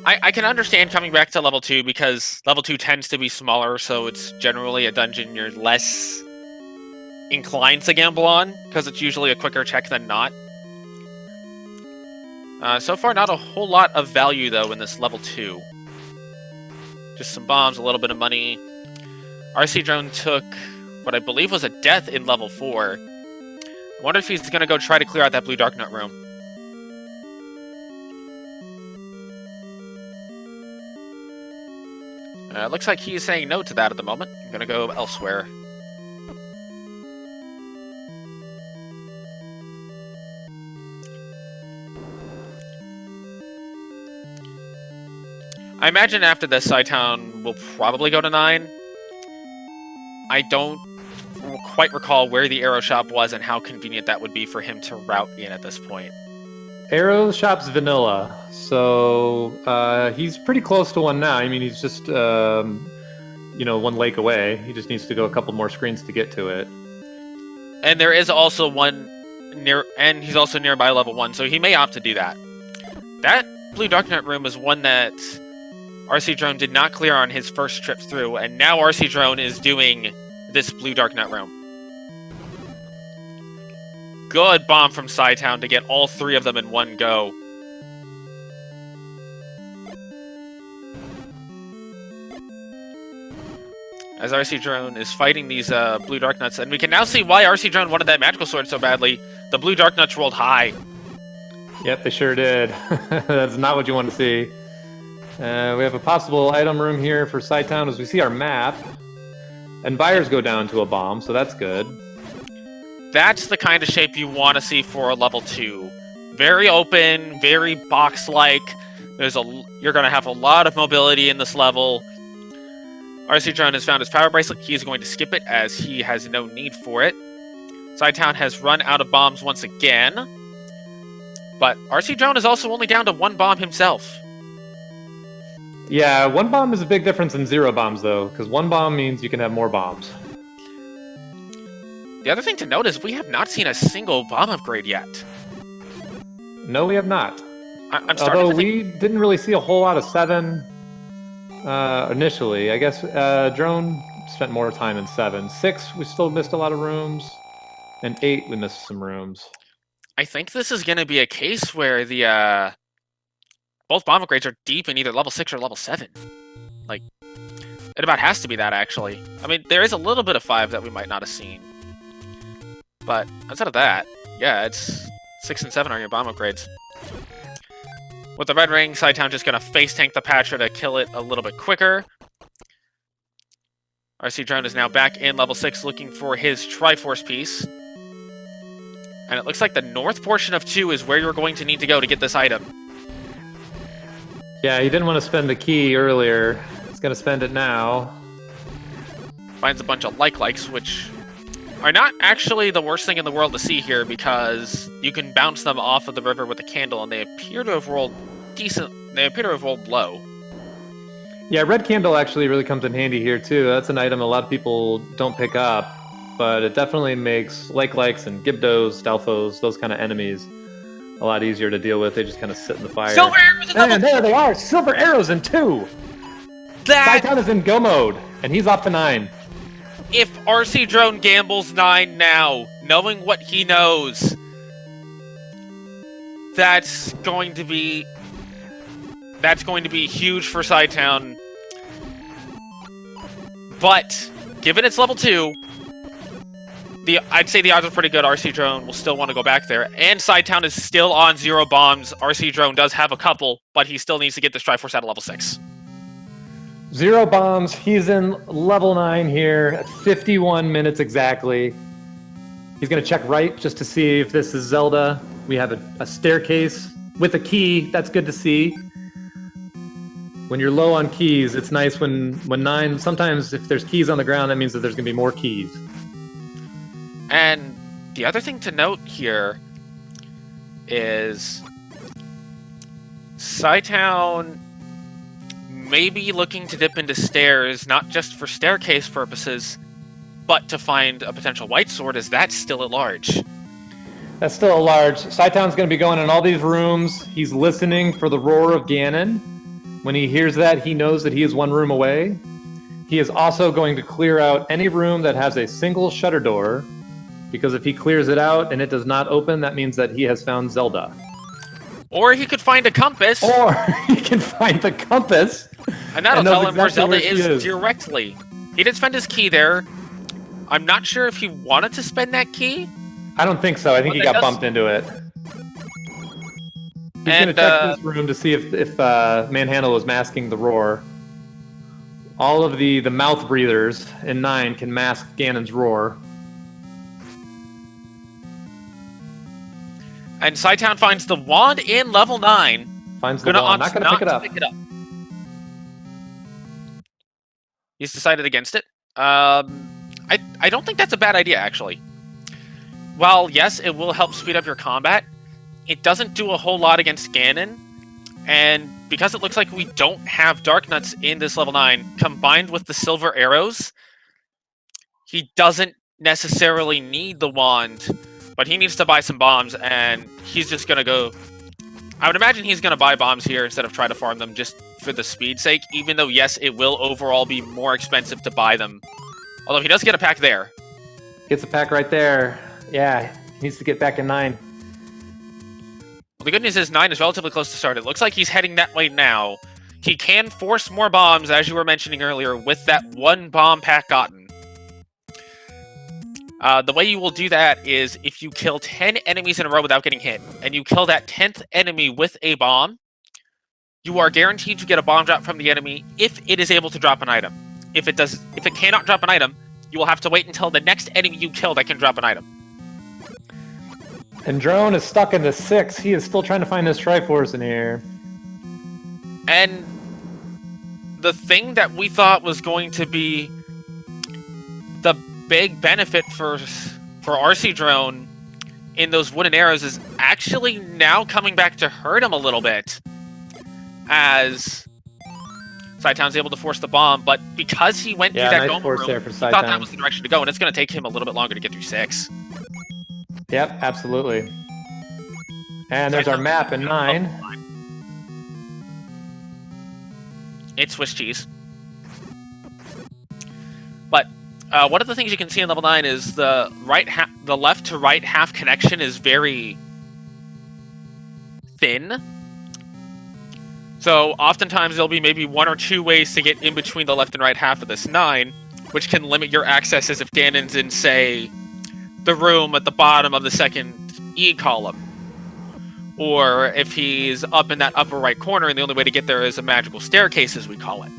I can understand coming back to level 2 because level 2 tends to be smaller, so it's generally a dungeon you're less inclined to gamble on, because it's usually a quicker check than not. So far, not a whole lot of value, though, in this level 2. Just some bombs, a little bit of money. RC Drone took what I believe was a death in level 4. I wonder if he's going to go try to clear out that blue dark nut room. Looks like he's saying no to that at the moment. I'm going to go elsewhere. I imagine after this, cytown will probably go to 9. I don't quite recall where the arrow shop was and how convenient that would be for him to route in at this point. Arrow shop's vanilla, so he's pretty close to 1 now. I mean, he's just, 1 lake away. He just needs to go a couple more screens to get to it. And there is also one near, and he's also nearby level 1, so he may opt to do that. That blue dark nut room is one that RC Drone did not clear on his first trip through, and now RC Drone is doing this blue dark nut room. Good bomb from cytown to get all 3 of them in one go. As RC Drone is fighting these blue dark nuts, and we can now see why RC Drone wanted that magical sword so badly. The blue dark nuts rolled high. Yep, they sure did. That's not what you want to see. We have a possible item room here for cytown as we see our map. And Vires go down to a bomb, so that's good. That's the kind of shape you want to see for a level 2. Very open, very box-like. You're going to have a lot of mobility in this level. RC Drone has found his power bracelet. He is going to skip it as he has no need for it. cytown has run out of bombs once again. But RC Drone is also only down to 1 bomb himself. Yeah, 1 bomb is a big difference in 0 bombs, though, because 1 bomb means you can have more bombs. The other thing to note is we have not seen a single bomb upgrade yet. No, we have not. I'm starting Although to think... we didn't really see a whole lot of 7 initially. I guess Drone spent more time in 7. 6, we still missed a lot of rooms. And 8, we missed some rooms. I think this is going to be a case where the both bomb upgrades are deep in either level 6 or level 7. Like, it about has to be that, actually. I mean, there is a little bit of 5 that we might not have seen. But outside of that, yeah, it's 6 and 7 are your bomb upgrades. With the red ring, cytown just going to face tank the Patra to kill it a little bit quicker. RC Drone is now back in level 6 looking for his Triforce piece. And it looks like the north portion of 2 is where you're going to need to go to get this item. Yeah, he didn't want to spend the key earlier. He's going to spend it now. Finds a bunch of likes, which are not actually the worst thing in the world to see here, because you can bounce them off of the river with a candle, and they appear to have rolled decent. They appear to have rolled low. Yeah, red candle actually really comes in handy here too. That's an item a lot of people don't pick up, but it definitely makes likes and Gibdos, Stalfos, those kind of enemies a lot easier to deal with. They just kind of sit in the fire. Silver arrows in And there they are! Silver arrows in 2! Cytown is in go mode, and he's off to 9. If rcdrone gambles 9 now, knowing what he knows, that's going to be huge for Cytown. But given it's level 2, I'd say the odds are pretty good. rcdrone will still want to go back there, and Cytown is still on 0 bombs. rcdrone does have a couple, but he still needs to get the Triforce out of level 6. 0 bombs. He's in level 9 here at 51 minutes exactly. He's going to check right just to see if this is Zelda. We have a staircase with a key. That's good to see. When you're low on keys, it's nice when 9... Sometimes if there's keys on the ground, that means that there's going to be more keys. And the other thing to note here is Cytown may be looking to dip into stairs, not just for staircase purposes, but to find a potential white sword, as that's still at large. That's still a large. Cytown's going to be going in all these rooms. He's listening for the roar of Ganon. When he hears that, he knows that he is 1 room away. He is also going to clear out any room that has a single shutter door, because if he clears it out and it does not open, that means that he has found Zelda. Or he could find a compass. Or he can find the compass. And that'll tell him where Zelda she is directly. He did spend his key there. I'm not sure if he wanted to spend that key. I don't think so. I think he got bumped into it. He's going to check this room to see if Manhandle is masking the roar. All of the mouth breathers in 9 can mask Ganon's roar. And Cytown finds the wand in level 9. Finds the wand. Not going to pick it up. He's decided against it. I don't think that's a bad idea, actually. While, yes, it will help speed up your combat, it doesn't do a whole lot against Ganon. And because it looks like we don't have Dark Nuts in this level 9, combined with the silver arrows, he doesn't necessarily need the wand, but he needs to buy some bombs, and he's just going to go... I would imagine he's going to buy bombs here instead of try to farm them just for the speed's sake, even though, yes, it will overall be more expensive to buy them. Although he does get a pack there. Gets a pack right there. Yeah, he needs to get back in 9. Well, the good news is 9 is relatively close to start. It looks like he's heading that way now. He can force more bombs, as you were mentioning earlier, with that 1 bomb pack gotten. The way you will do that is if you kill 10 enemies in a row without getting hit, and you kill that 10th enemy with a bomb, you are guaranteed to get a bomb drop from the enemy if it is able to drop an item. If it cannot drop an item, you will have to wait until the next enemy you kill that can drop an item. And Drone is stuck in the 6. He is still trying to find his Triforce in here. And the thing that we thought was going to be the big benefit for rcdrone in those wooden arrows is actually now coming back to hurt him a little bit, as Cytown's able to force the bomb, but because he went through that nice dome force room, there for he thought that was the direction to go, and it's going to take him a little bit longer to get through 6. Yep, absolutely. And there's our map in 9. It's Swiss cheese. But one of the things you can see in level 9 is the left to right half connection is very thin. So oftentimes there'll be maybe 1 or 2 ways to get in between the left and right half of this 9, which can limit your access as if Ganon's in, say, the room at the bottom of the second E column. Or if he's up in that upper right corner and the only way to get there is a magical staircase, as we call it.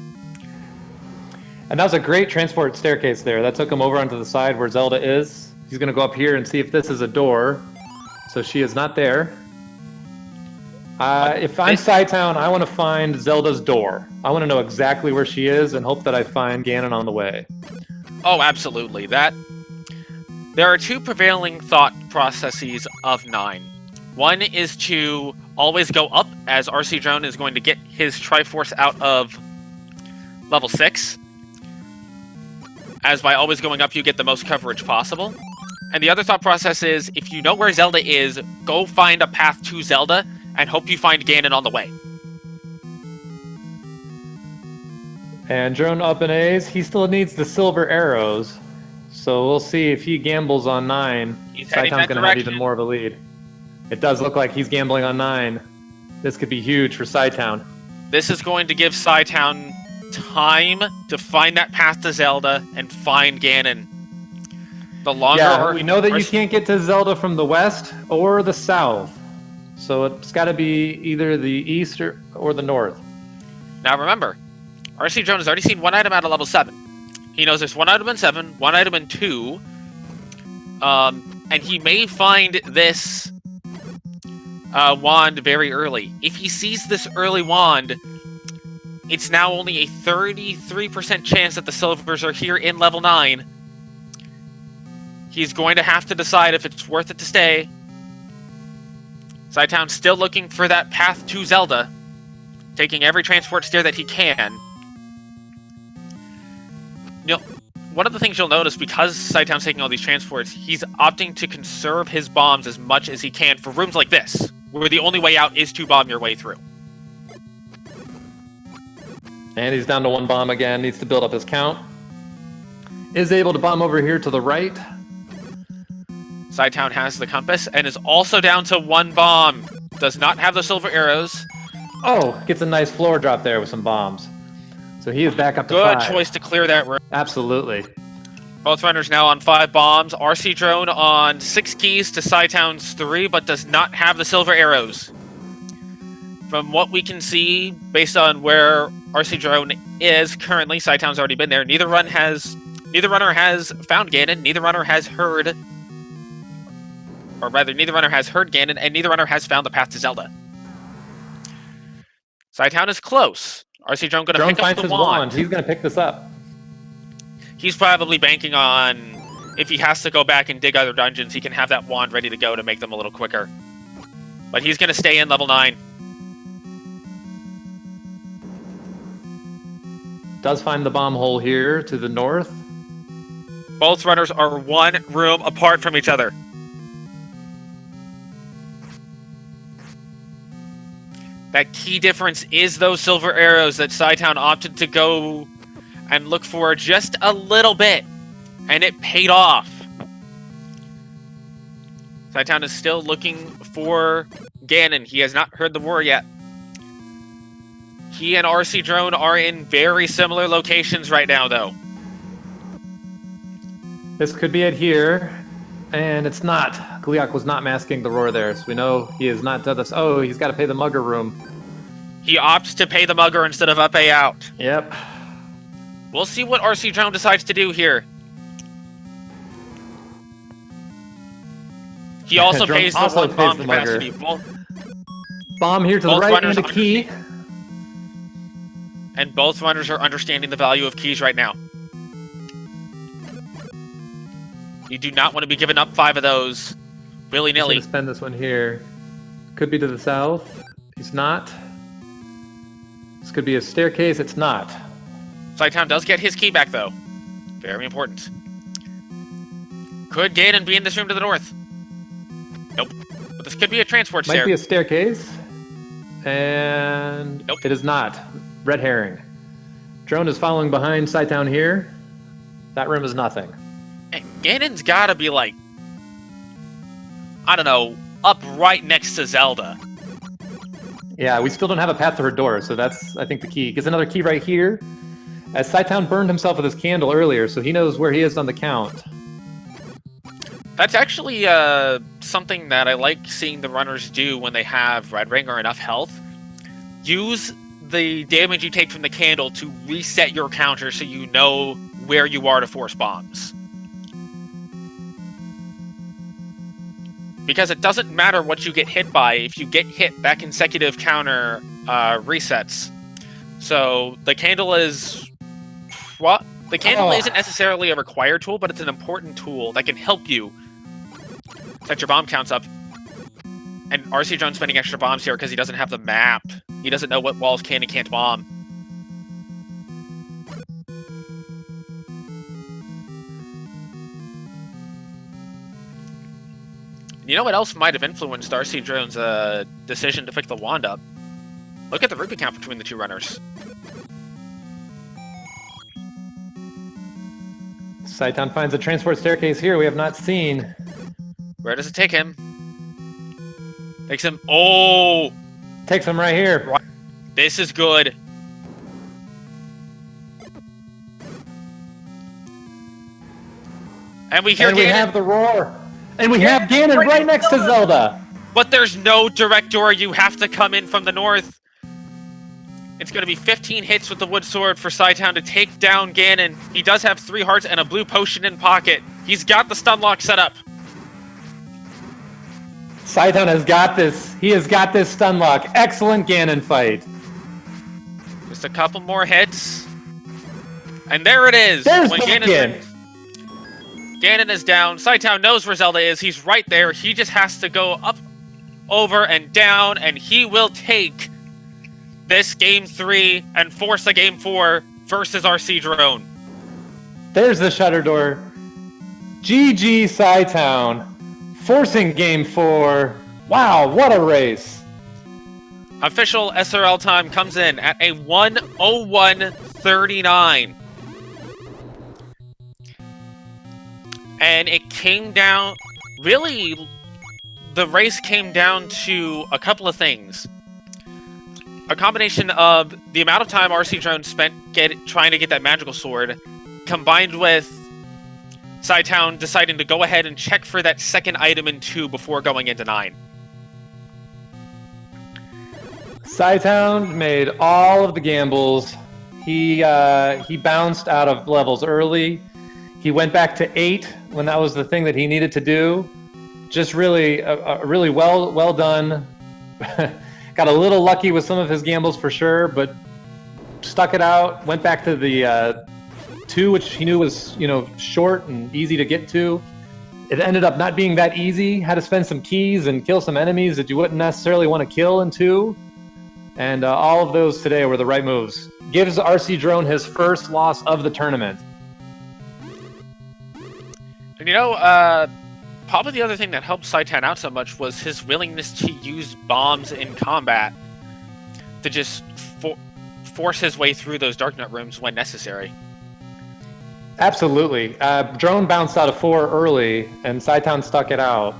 And that was a great transport staircase there. That took him over onto the side where Zelda is. He's going to go up here and see if this is a door. So she is not there. If I'm Cytown, I want to find Zelda's door. I want to know exactly where she is and hope that I find Ganon on the way. Oh, absolutely. There are two prevailing thought processes of 9. One is to always go up, as rcdrone is going to get his Triforce out of level 6. As by always going up, you get the most coverage possible. And the other thought process is, if you know where Zelda is, go find a path to Zelda, and hope you find Ganon on the way. And drone up in A's, he still needs the silver arrows. So we'll see if he gambles on 9. Cytown's going to have even more of a lead. It does look like he's gambling on 9. This could be huge for Cytown. This is going to give Cytown time to find that path to Zelda and find Ganon. The longer we know that you can't get to Zelda from the west or the south. So it's got to be either the east or the north. Now remember, rcdrone has already seen one item out of level 7. He knows there's one item in 7, one item in 2. And he may find this wand very early. If he sees this early wand, it's now only a 33% chance that the silvers are here in level 9. He's going to have to decide if it's worth it to stay. Cytown's still looking for that path to Zelda, taking every transport stair that he can. You know, one of the things you'll notice, because Cytown's taking all these transports, he's opting to conserve his bombs as much as he can for rooms like this, where the only way out is to bomb your way through. And he's down to 1 bomb again, needs to build up his count. Is able to bomb over here to the right. Cytown has the compass and is also down to 1 bomb. Does not have the silver arrows. Oh, gets a nice floor drop there with some bombs. So he is back up to 5. Good choice to clear that room. Absolutely. Both runners now on 5 bombs. rcdrone on 6 keys to Cytown's 3, but does not have the silver arrows. From what we can see, based on where rcdrone is currently, Cytown's already been there. Neither runner has found Ganon. Neither runner has heard, or rather, neither runner has heard Ganon, and neither runner has found the path to Zelda. Cytown is close. rcdrone going to pick up the wand. He's going to pick this up. He's probably banking on, if he has to go back and dig other dungeons, he can have that wand ready to go to make them a little quicker. But he's going to stay in level 9. Does find the bomb hole here to the north. Both runners are 1 room apart from each other. That key difference is those silver arrows that Cytown opted to go and look for just a little bit, and it paid off. Cytown is still looking for Ganon. He has not heard the roar yet. He and rcdrone are in very similar locations right now, though. This could be it here, and it's not. Gliok was not masking the roar there, so we know he has not done this. Oh, he's got to pay the mugger room. He opts to pay the mugger instead of up A out. Yep. We'll see what rcdrone decides to do here. He also pays the 1 bomb capacity. Bomb here to the right and a key. And both runners are understanding the value of keys right now. You do not want to be giving up 5 of those willy-nilly. He's gonna spend this one here. Could be to the south. He's not. This could be a staircase. It's not. Cytown does get his key back, though. Very important. Could Ganon be in this room to the north? Nope. But this could be a transport stair. Might be a staircase. And nope. It is not. Red herring. Drone is following behind Cytown here. That room is nothing. And Ganon's gotta be like, I don't know, up right next to Zelda. Yeah, we still don't have a path to her door, so that's, I think, the key. Gets another key right here. As Cytown burned himself with his candle earlier, so he knows where he is on the count. That's actually something that I like seeing the runners do when they have Red Ring or enough health. Use the damage you take from the candle to reset your counter so you know where you are to force bombs. because it doesn't matter what you get hit by. If you get hit, that consecutive counter resets. So the candle is... Well, the candle isn't necessarily a required tool, but it's an important tool that can help you set your bomb counts up. And rcdrone's spending extra bombs here because he doesn't have the map. He doesn't know what walls can and can't bomb. You know what else might have influenced rcdrone's decision to pick the wand up? Look at the rupee count between the two runners. Cytown finds a transport staircase here we have not seen. Where does it take him? Takes him... Oh! Takes him right here. This is good. And we hear Ganon. We have the roar. And we have Ganon right next to Zelda. But there's no direct door. You have to come in from the north. It's going to be 15 hits with the wood sword for cytown to take down Ganon. He does have 3 hearts and a blue potion in pocket. He's got the stun lock set up. cytown has got this. He has got this stun lock. Excellent Ganon fight. Just a couple more hits. And there it is. There's when Ganon. Ganon is down. cytown knows where Zelda is. He's right there. He just has to go up, over, and down, and he will take this Game 3 and force a Game 4 versus rcdrone. There's the shutter door. GG cytown. Forcing Game 4. Wow, what a race. Official SRL time comes in at a 1:01:39. And it came down... Really, the race came down to a couple of things. A combination of the amount of time rcdrone spent trying to get that magical sword, combined with cytown deciding to go ahead and check for that second item in 2 before going into 9. cytown made all of the gambles. He bounced out of levels early. He went back to 8 when that was the thing that he needed to do. Just really, really well done. Got a little lucky with some of his gambles for sure, but stuck it out. Went back to the 2, which he knew was, short and easy to get to. It ended up not being that easy. Had to spend some keys and kill some enemies that you wouldn't necessarily want to kill in 2. And all of those today were the right moves. Gives rcdrone his first loss of the tournament. And probably the other thing that helped cytown out so much was his willingness to use bombs in combat to just force his way through those Darknut rooms when necessary. Absolutely. Drone bounced out of 4 early, and cytown stuck it out.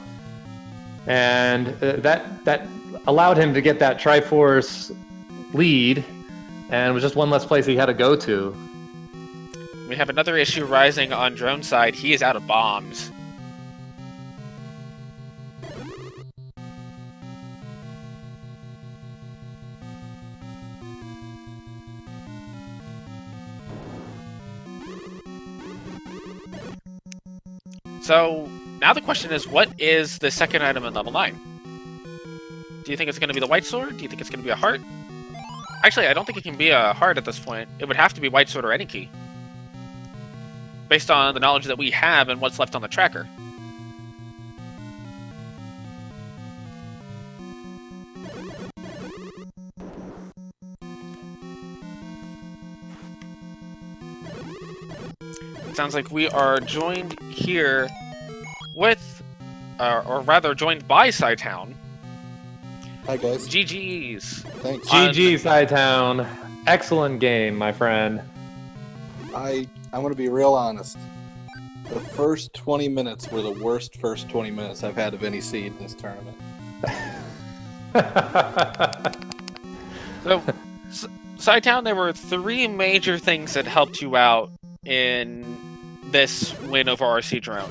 And that allowed him to get that Triforce lead, and it was just one less place he had to go to. We have another issue rising on drone side. He is out of bombs. So, now the question is, what is the second item in level 9? Do you think it's going to be the white sword? Do you think it's going to be a heart? Actually, I don't think it can be a heart at this point. It would have to be white sword or any key, based on the knowledge that we have and what's left on the tracker. It sounds like we are joined here with, or rather joined by cytown. Hi guys. GG's. Thanks. GG cytown. Excellent game, my friend. I'm going to be real honest. The first 20 minutes were the worst first 20 minutes I've had of any seed in this tournament. So, cytown, there were 3 major things that helped you out in this win over rcdrone.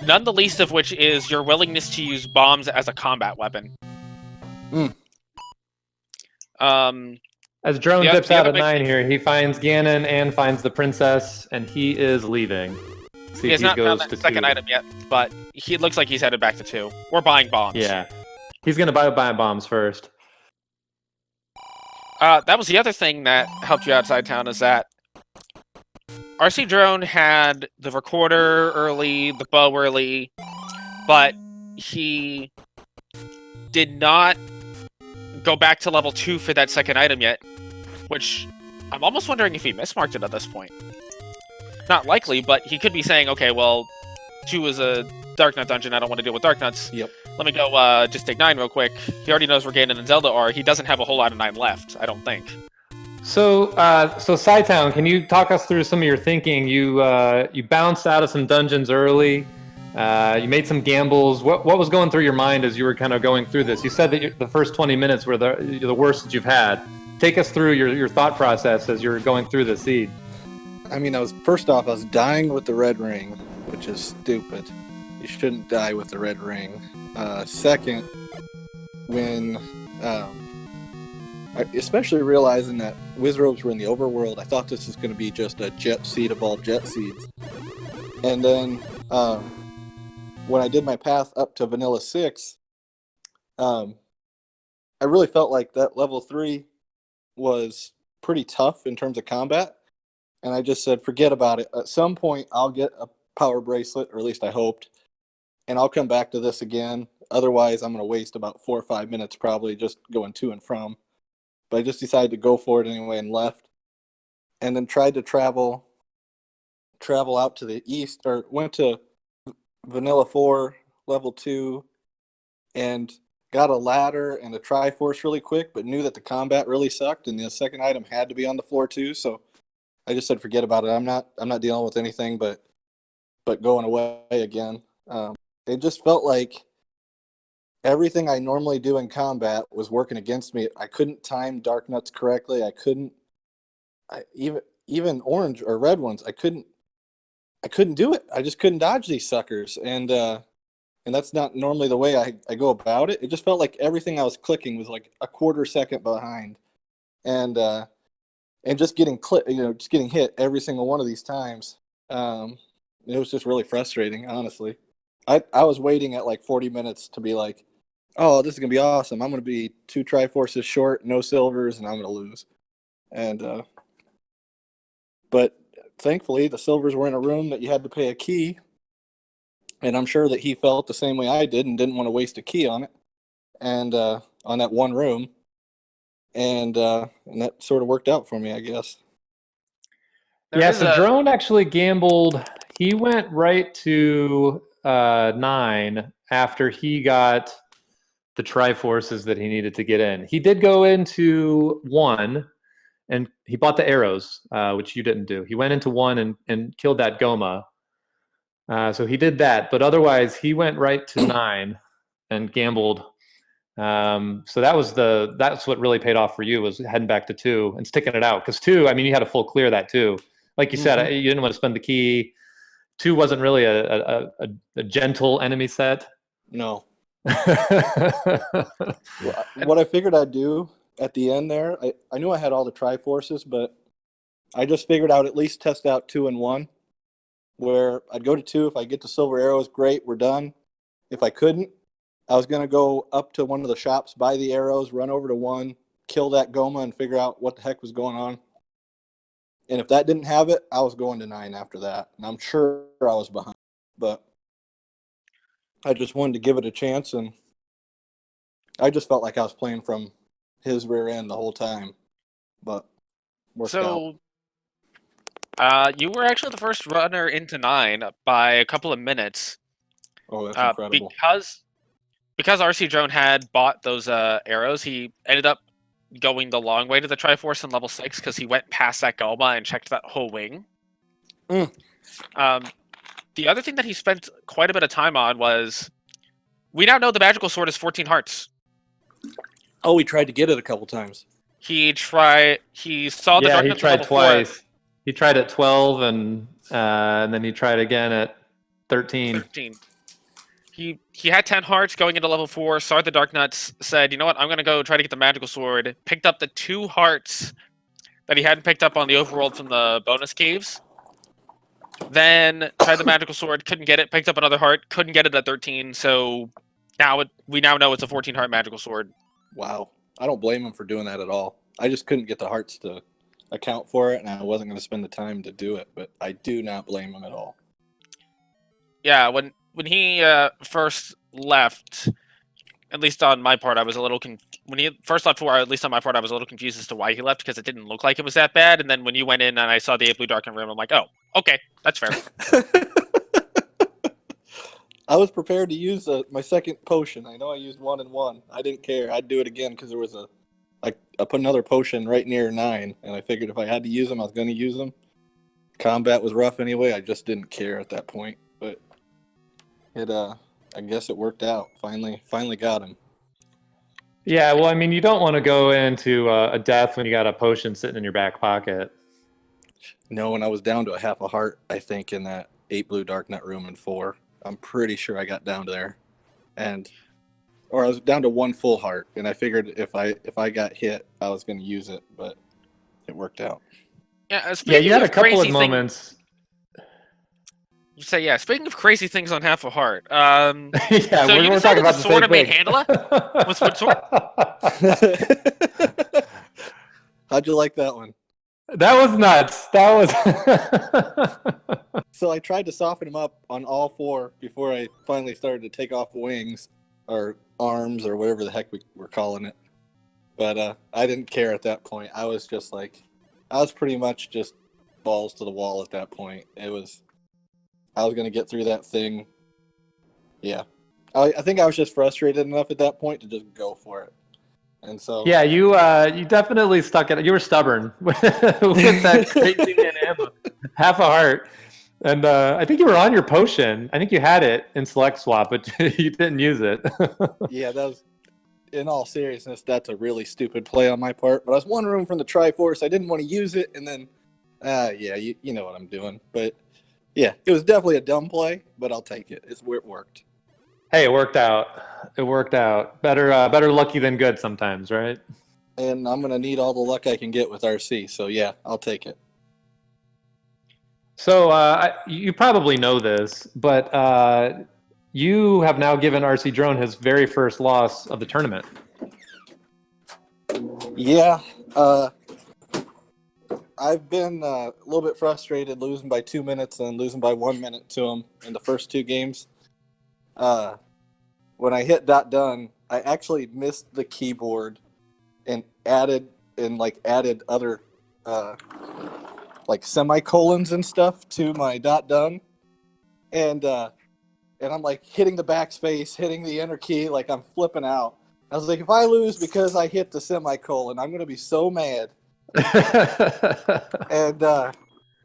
None the least of which is your willingness to use bombs as a combat weapon. As Drone dips out at 9 here, he finds Ganon and finds the princess, and he is leaving. See He if has not found goes that to second 2. item yet, but he looks like he's headed back to 2. We're buying bombs. Yeah. He's going to buy bombs first. That was the other thing that helped you outside town, is that RC Drone had the recorder early, the bow early, but he did not go back to level 2 for that second item yet, which I'm almost wondering if he mismarked it at this point. Not likely, but he could be saying, okay, well, 2 is a Dark Nut dungeon, I don't want to deal with Dark Nuts. Yep. Let me go just take 9 real quick. He already knows where Ganon and Zelda are. He doesn't have a whole lot of 9 left, I don't think. So Cytown, can you talk us through some of your thinking? You bounced out of some dungeons early. You made some gambles. What was going through your mind as you were kind of going through this? You said that the first 20 minutes were the worst that you've had. Take us through your thought process as you were going through the seed. I mean, I was dying with the red ring, which is stupid. You shouldn't die with the red ring. Second, when especially realizing that Wizrobes were in the overworld, I thought this was going to be just a jet seed of all jet seeds. And then when I did my path up to Vanilla 6, I really felt like that level 3 was pretty tough in terms of combat. And I just said, forget about it. At some point, I'll get a power bracelet, or at least I hoped, and I'll come back to this again. Otherwise, I'm going to waste about 4 or 5 minutes probably just going to and from. But I just decided to go for it anyway and left. And then tried to travel out to the east, or went to Vanilla 4, level 2, and got a ladder and a Triforce really quick, but knew that the combat really sucked, and the second item had to be on the floor too, so I just said forget about it. I'm not dealing with anything but going away again. It just felt like everything I normally do in combat was working against me. I couldn't time Dark Nuts correctly. Even orange or red ones, I couldn't do it. I just couldn't dodge these suckers. And that's not normally the way I go about it. It just felt like everything I was clicking was like a quarter second behind. And just getting just getting hit every single one of these times. It was just really frustrating, honestly. I was waiting at like 40 minutes to be like, oh, this is going to be awesome. I'm going to be 2 Triforces short, no silvers, and I'm going to lose. And, but thankfully, the silvers were in a room that you had to pay a key. And I'm sure that he felt the same way I did and didn't want to waste a key on it. And on that one room. And that sort of worked out for me, I guess. So Drone actually gambled. He went right to 9 after he got the Triforces that he needed to get in. He did go into 1, and he bought the arrows, which you didn't do. He went into 1 and killed that Goma. So he did that, but otherwise he went right to 9 and gambled. So that's what really paid off for you, was heading back to 2 and sticking it out. Because 2, I mean, you had a full clear that too. Like you said, you didn't want to spend the key. 2 wasn't really a gentle enemy set. No. What I figured I'd do at the end there, I knew I had all the Triforces, but I just figured I would at least test out 2 and 1, where I'd go to 2. If I get the silver arrows, great, we're done. If I couldn't, I was going to go up to one of the shops, buy the arrows, run over to 1, kill that Goma, and figure out what the heck was going on. And if that didn't have it, I was going to 9 after that. And I'm sure I was behind. But I just wanted to give it a chance, and I just felt like I was playing from his rear end the whole time. But worked out. You were actually the first runner into 9 by a couple of minutes. Oh, that's incredible. Because RC Drone had bought those arrows, he ended up going the long way to the Triforce in level 6 because he went past that Goma and checked that whole wing. The other thing that he spent quite a bit of time on was, we now know the magical sword is 14 hearts. Oh, he tried to get it a couple times. He saw the Dark Nuts he tried level twice. 4. He tried at 12 and then he tried again at 13. He had 10 hearts going into level 4, saw the Dark Nuts, said, you know what, I'm going to go try to get the magical sword, picked up the 2 hearts that he hadn't picked up on the overworld from the bonus caves, Then tried the magical sword, couldn't get it. Picked up another heart, couldn't get it at 13. So we now know it's a 14 heart magical sword. Wow. I don't blame him for doing that at all. I just couldn't get the hearts to account for it, and I wasn't going to spend the time to do it. But I do not blame him at all. Yeah, when he first left, at least on my part, I was a little when he first left for, at least on my part, I was a little confused as to why he left because it didn't look like it was that bad. And then when you went in and I saw the 8 blue darkened room, I'm like, oh, okay, that's fair. I was prepared to use my second potion. I know I used 1 and 1. I didn't care. I'd do it again because there was I put another potion right near 9, and I figured if I had to use them, I was going to use them. Combat was rough anyway. I just didn't care at that point. But I guess it worked out. Finally got him. Yeah, well, I mean, you don't want to go into a death when you got a potion sitting in your back pocket. No, when I was down to a half a heart, I think, in that 8 blue dark nut room in 4. I'm pretty sure I got down to there. Or I was down to 1 full heart, and I figured if I got hit, I was going to use it, but it worked out. Yeah, You had a couple of moments. Yeah, speaking of crazy things on half a heart, Yeah, so you we're talking decided about the the sword same made thing. handle it? What sword? How'd you like that one? That was nuts. That was. So I tried to soften him up on all 4 before I finally started to take off wings or arms or whatever the heck we were calling it. But I didn't care at that point. I was just like, I was pretty much just balls to the wall at that point. I was going to get through that thing. Yeah. I think I was just frustrated enough at that point to just go for it. And so Yeah, you definitely stuck it. You were stubborn with that crazy half a heart, and I think you were on your potion. I think you had it in select swap, but you didn't use it. yeah, that was. In all seriousness, that's a really stupid play on my part. But I was 1 room from the Triforce. I didn't want to use it, and then, yeah, you know what I'm doing. But yeah, it was definitely a dumb play, but I'll take it. It's where it worked. Hey, it worked out. It worked out. Better lucky than good sometimes, right? And I'm gonna need all the luck I can get with RC. So yeah, I'll take it. So you probably know this, but you have now given rcdrone his very first loss of the tournament. Yeah, I've been a little bit frustrated losing by 2 minutes and losing by 1 minute to him in the first 2 games. When I hit done, I actually missed the keyboard and added other like semicolons and stuff to my done, and I'm like hitting the backspace, hitting the enter key, like I'm flipping out. I was like, if I lose because I hit the semicolon, I'm gonna be so mad. And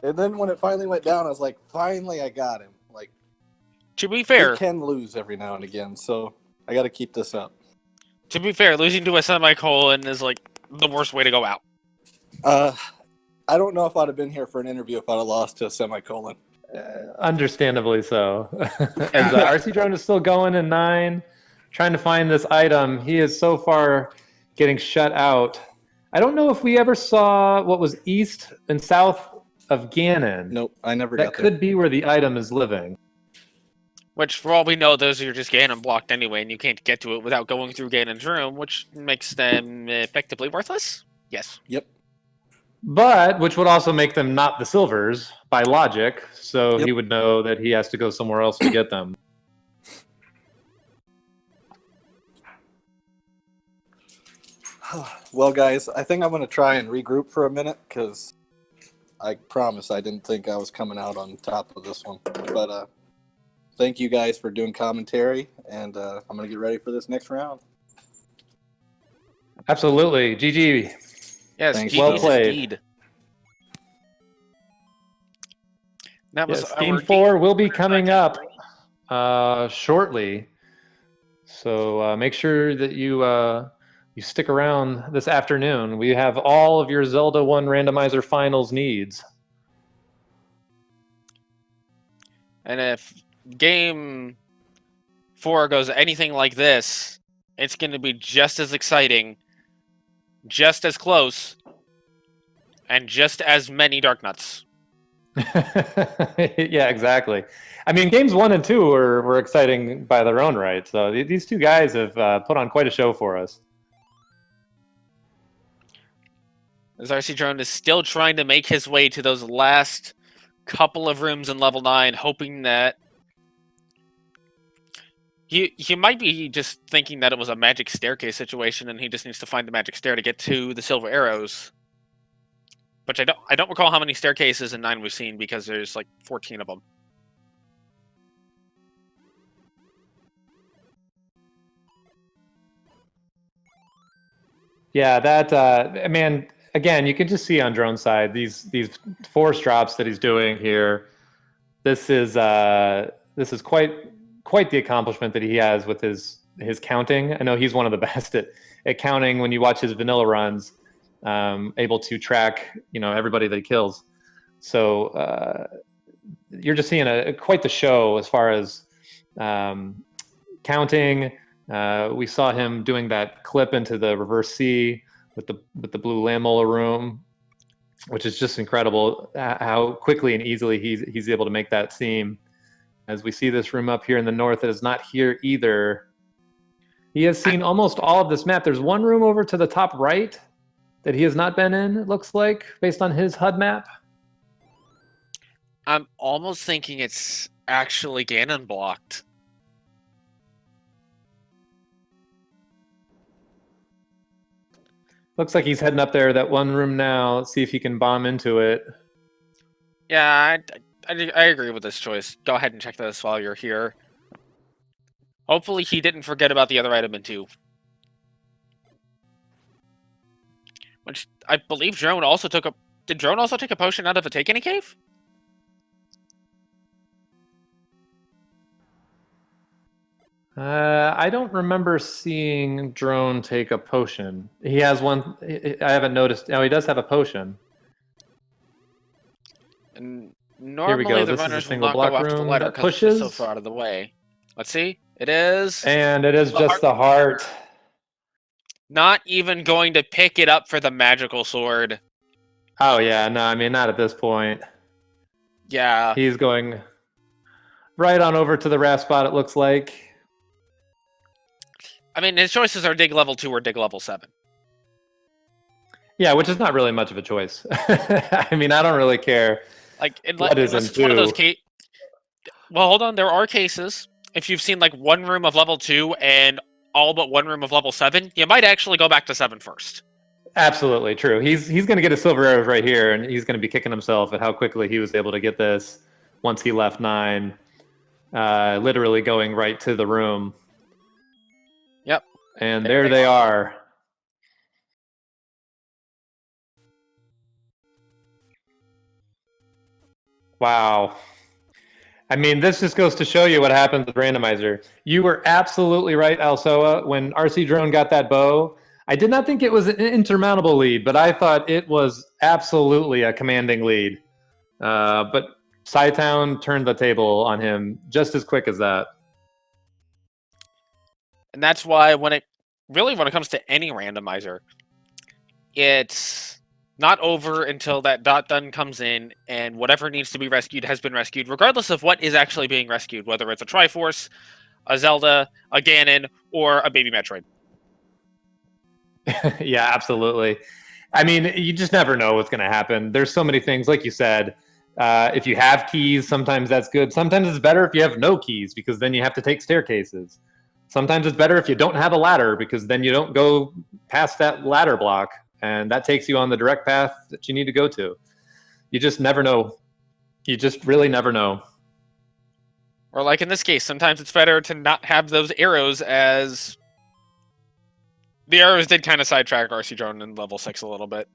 then when it finally went down, I was like, finally I got him. Like, To be fair, he can lose every now and again, so I got to keep this up. To be fair, losing to a semicolon is like the worst way to go out. I don't know if I'd have been here for an interview if I'd have lost to a semicolon. Understandably so. As rcdrone is still going in 9, trying to find this item. He is so far getting shut out. I don't know if we ever saw what was east and south of Ganon. Nope, I never got there. That could be where the item is living. Which, for all we know, those are just Ganon blocked anyway, and you can't get to it without going through Ganon's room, which makes them effectively worthless? Yes. Yep. But, which would also make them not the silvers, by logic, so Yep. he would know that he has to go somewhere else to get them. Well, guys, I think I'm going to try and regroup for a minute, because I promise I didn't think I was coming out on top of this one. But thank you guys for doing commentary, and I'm going to get ready for this next round. Absolutely. GG. Yes, Thanks. GG's Well played. indeed. That was Yes, Game our 4 will be coming up shortly. So make sure that you stick around this afternoon. We have all of your Zelda 1 randomizer finals needs. And if Game 4 goes anything like this, it's going to be just as exciting, just as close, and just as many Dark Nuts. Yeah, exactly. I mean, games 1 and 2 were exciting by their own right. So these two guys have put on quite a show for us. As rcdrone is still trying to make his way to those last couple of rooms in level 9, hoping that he might be just thinking that it was a magic staircase situation and he just needs to find the magic stair to get to the silver arrows. But I don't recall how many staircases in 9 we've seen, because there's like 14 of them. Yeah, that man. Again, you can just see on drone side these force drops that he's doing here. This is quite the accomplishment that he has with his counting. I know he's one of the best at counting. When you watch his vanilla runs, able to track everybody that he kills. So you're just seeing quite the show as far as counting. We saw him doing that clip into the reverse C with the blue Lamola room, which is just incredible how quickly and easily he's able to make that seam. As we see this room up here in the north that is not here either. He has seen almost all of this map. There's one room over to the top right that he has not been in, it looks like, based on his HUD map. I'm almost thinking it's actually Ganon blocked. Looks like he's heading up there, that one room now. Let's see if he can bomb into it. Yeah, I agree with this choice. Go ahead and check this while you're here. Hopefully he didn't forget about the other item in 2. Which I believe Drone also took a... Did Drone also take a potion out of a Take Any cave? I don't remember seeing Drone take a potion. He has one. I haven't noticed. Oh, he does have a potion. And normally the runners will not go after the letter because it's so far out of the way. Let's see. It is... And it is just the heart. Not even going to pick it up for the magical sword. Oh, yeah. No, I mean, not at this point. Yeah. He's going right on over to the RAF spot, it looks like. I mean, his choices are dig level 2 or dig level 7. Yeah, which is not really much of a choice. I mean, I don't really care. Like, Unless it's one of those cases. Well, hold on. There are cases. If you've seen like one room of level 2 and all but one room of level 7, you might actually go back to 7 first. Absolutely true. He's going to get his silver arrows right here, and he's going to be kicking himself at how quickly he was able to get this once he left 9. Literally going right to the room. Yep. And there they are. Wow. I mean, this just goes to show you what happens with Randomizer. You were absolutely right, Alsoa. When rcdrone got that bow, I did not think it was an insurmountable lead, but I thought it was absolutely a commanding lead. But cytown turned the table on him just as quick as that. And that's why when it comes to any randomizer, it's not over until that dot done comes in and whatever needs to be rescued has been rescued, regardless of what is actually being rescued, whether it's a Triforce, a Zelda, a Ganon, or a baby Metroid. Yeah, absolutely. I mean, you just never know what's going to happen. There's so many things, like you said. If you have keys, sometimes that's good. Sometimes it's better if you have no keys, because then you have to take staircases. Sometimes it's better if you don't have a ladder, because then you don't go past that ladder block, and that takes you on the direct path that you need to go to. You just never know. You just really never know. Or like in this case, sometimes it's better to not have those arrows, as the arrows did kind of sidetrack rcdrone in level 6 a little bit.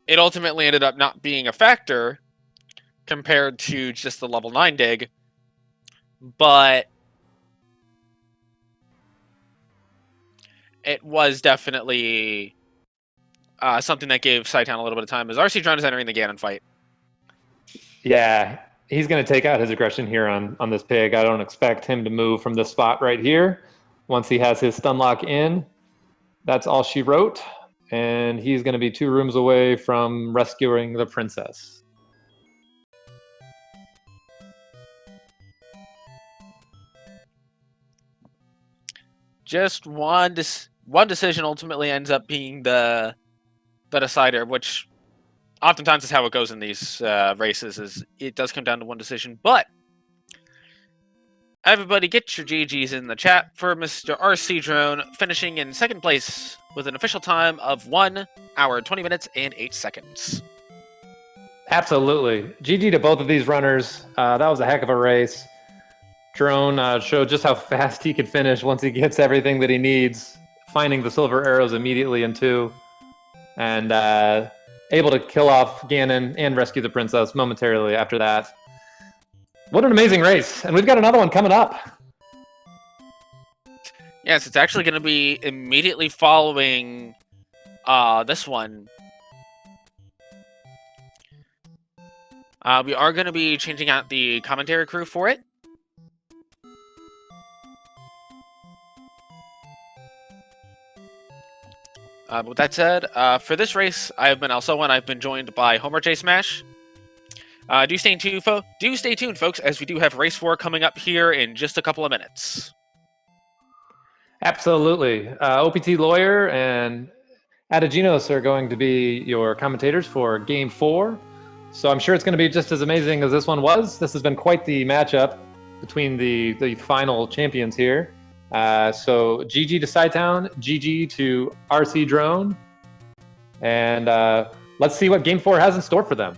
It ultimately ended up not being a factor compared to just the level 9 dig, but it was definitely something that gave cytown a little bit of time, as rcdrone is entering the Ganon fight. Yeah, he's going to take out his aggression here on this pig. I don't expect him to move from this spot right here. Once he has his stun lock in, that's all she wrote. and he's going to be 2 rooms away from rescuing the princess. Just one decision ultimately ends up being the decider, which oftentimes is how it goes in these races. Is it does come down to one decision, but everybody get your GGs in the chat for Mr. RC Drone, finishing in second place with an official time of 1 hour, 20 minutes, and 8 seconds. Absolutely. GG to both of these runners. That was a heck of a race. Drone showed just how fast he could finish once he gets everything that he needs, finding the silver arrows immediately in 2, and able to kill off Ganon and rescue the princess momentarily after that. What an amazing race. And we've got another one coming up. Yes, it's actually going to be immediately following this one. We are going to be changing out the commentary crew for it. With that said, for this race, I have been also and I've been joined by Homer J Smash. Do stay tuned, folks, as we do have race 4 coming up here in just a couple of minutes. Absolutely. OPT Lawyer and Adaginos are going to be your commentators for Game 4. So I'm sure it's going to be just as amazing as this one was. This has been quite the matchup between the final champions here. So GG to cytown, GG to RC Drone, and let's see what Game 4 has in store for them.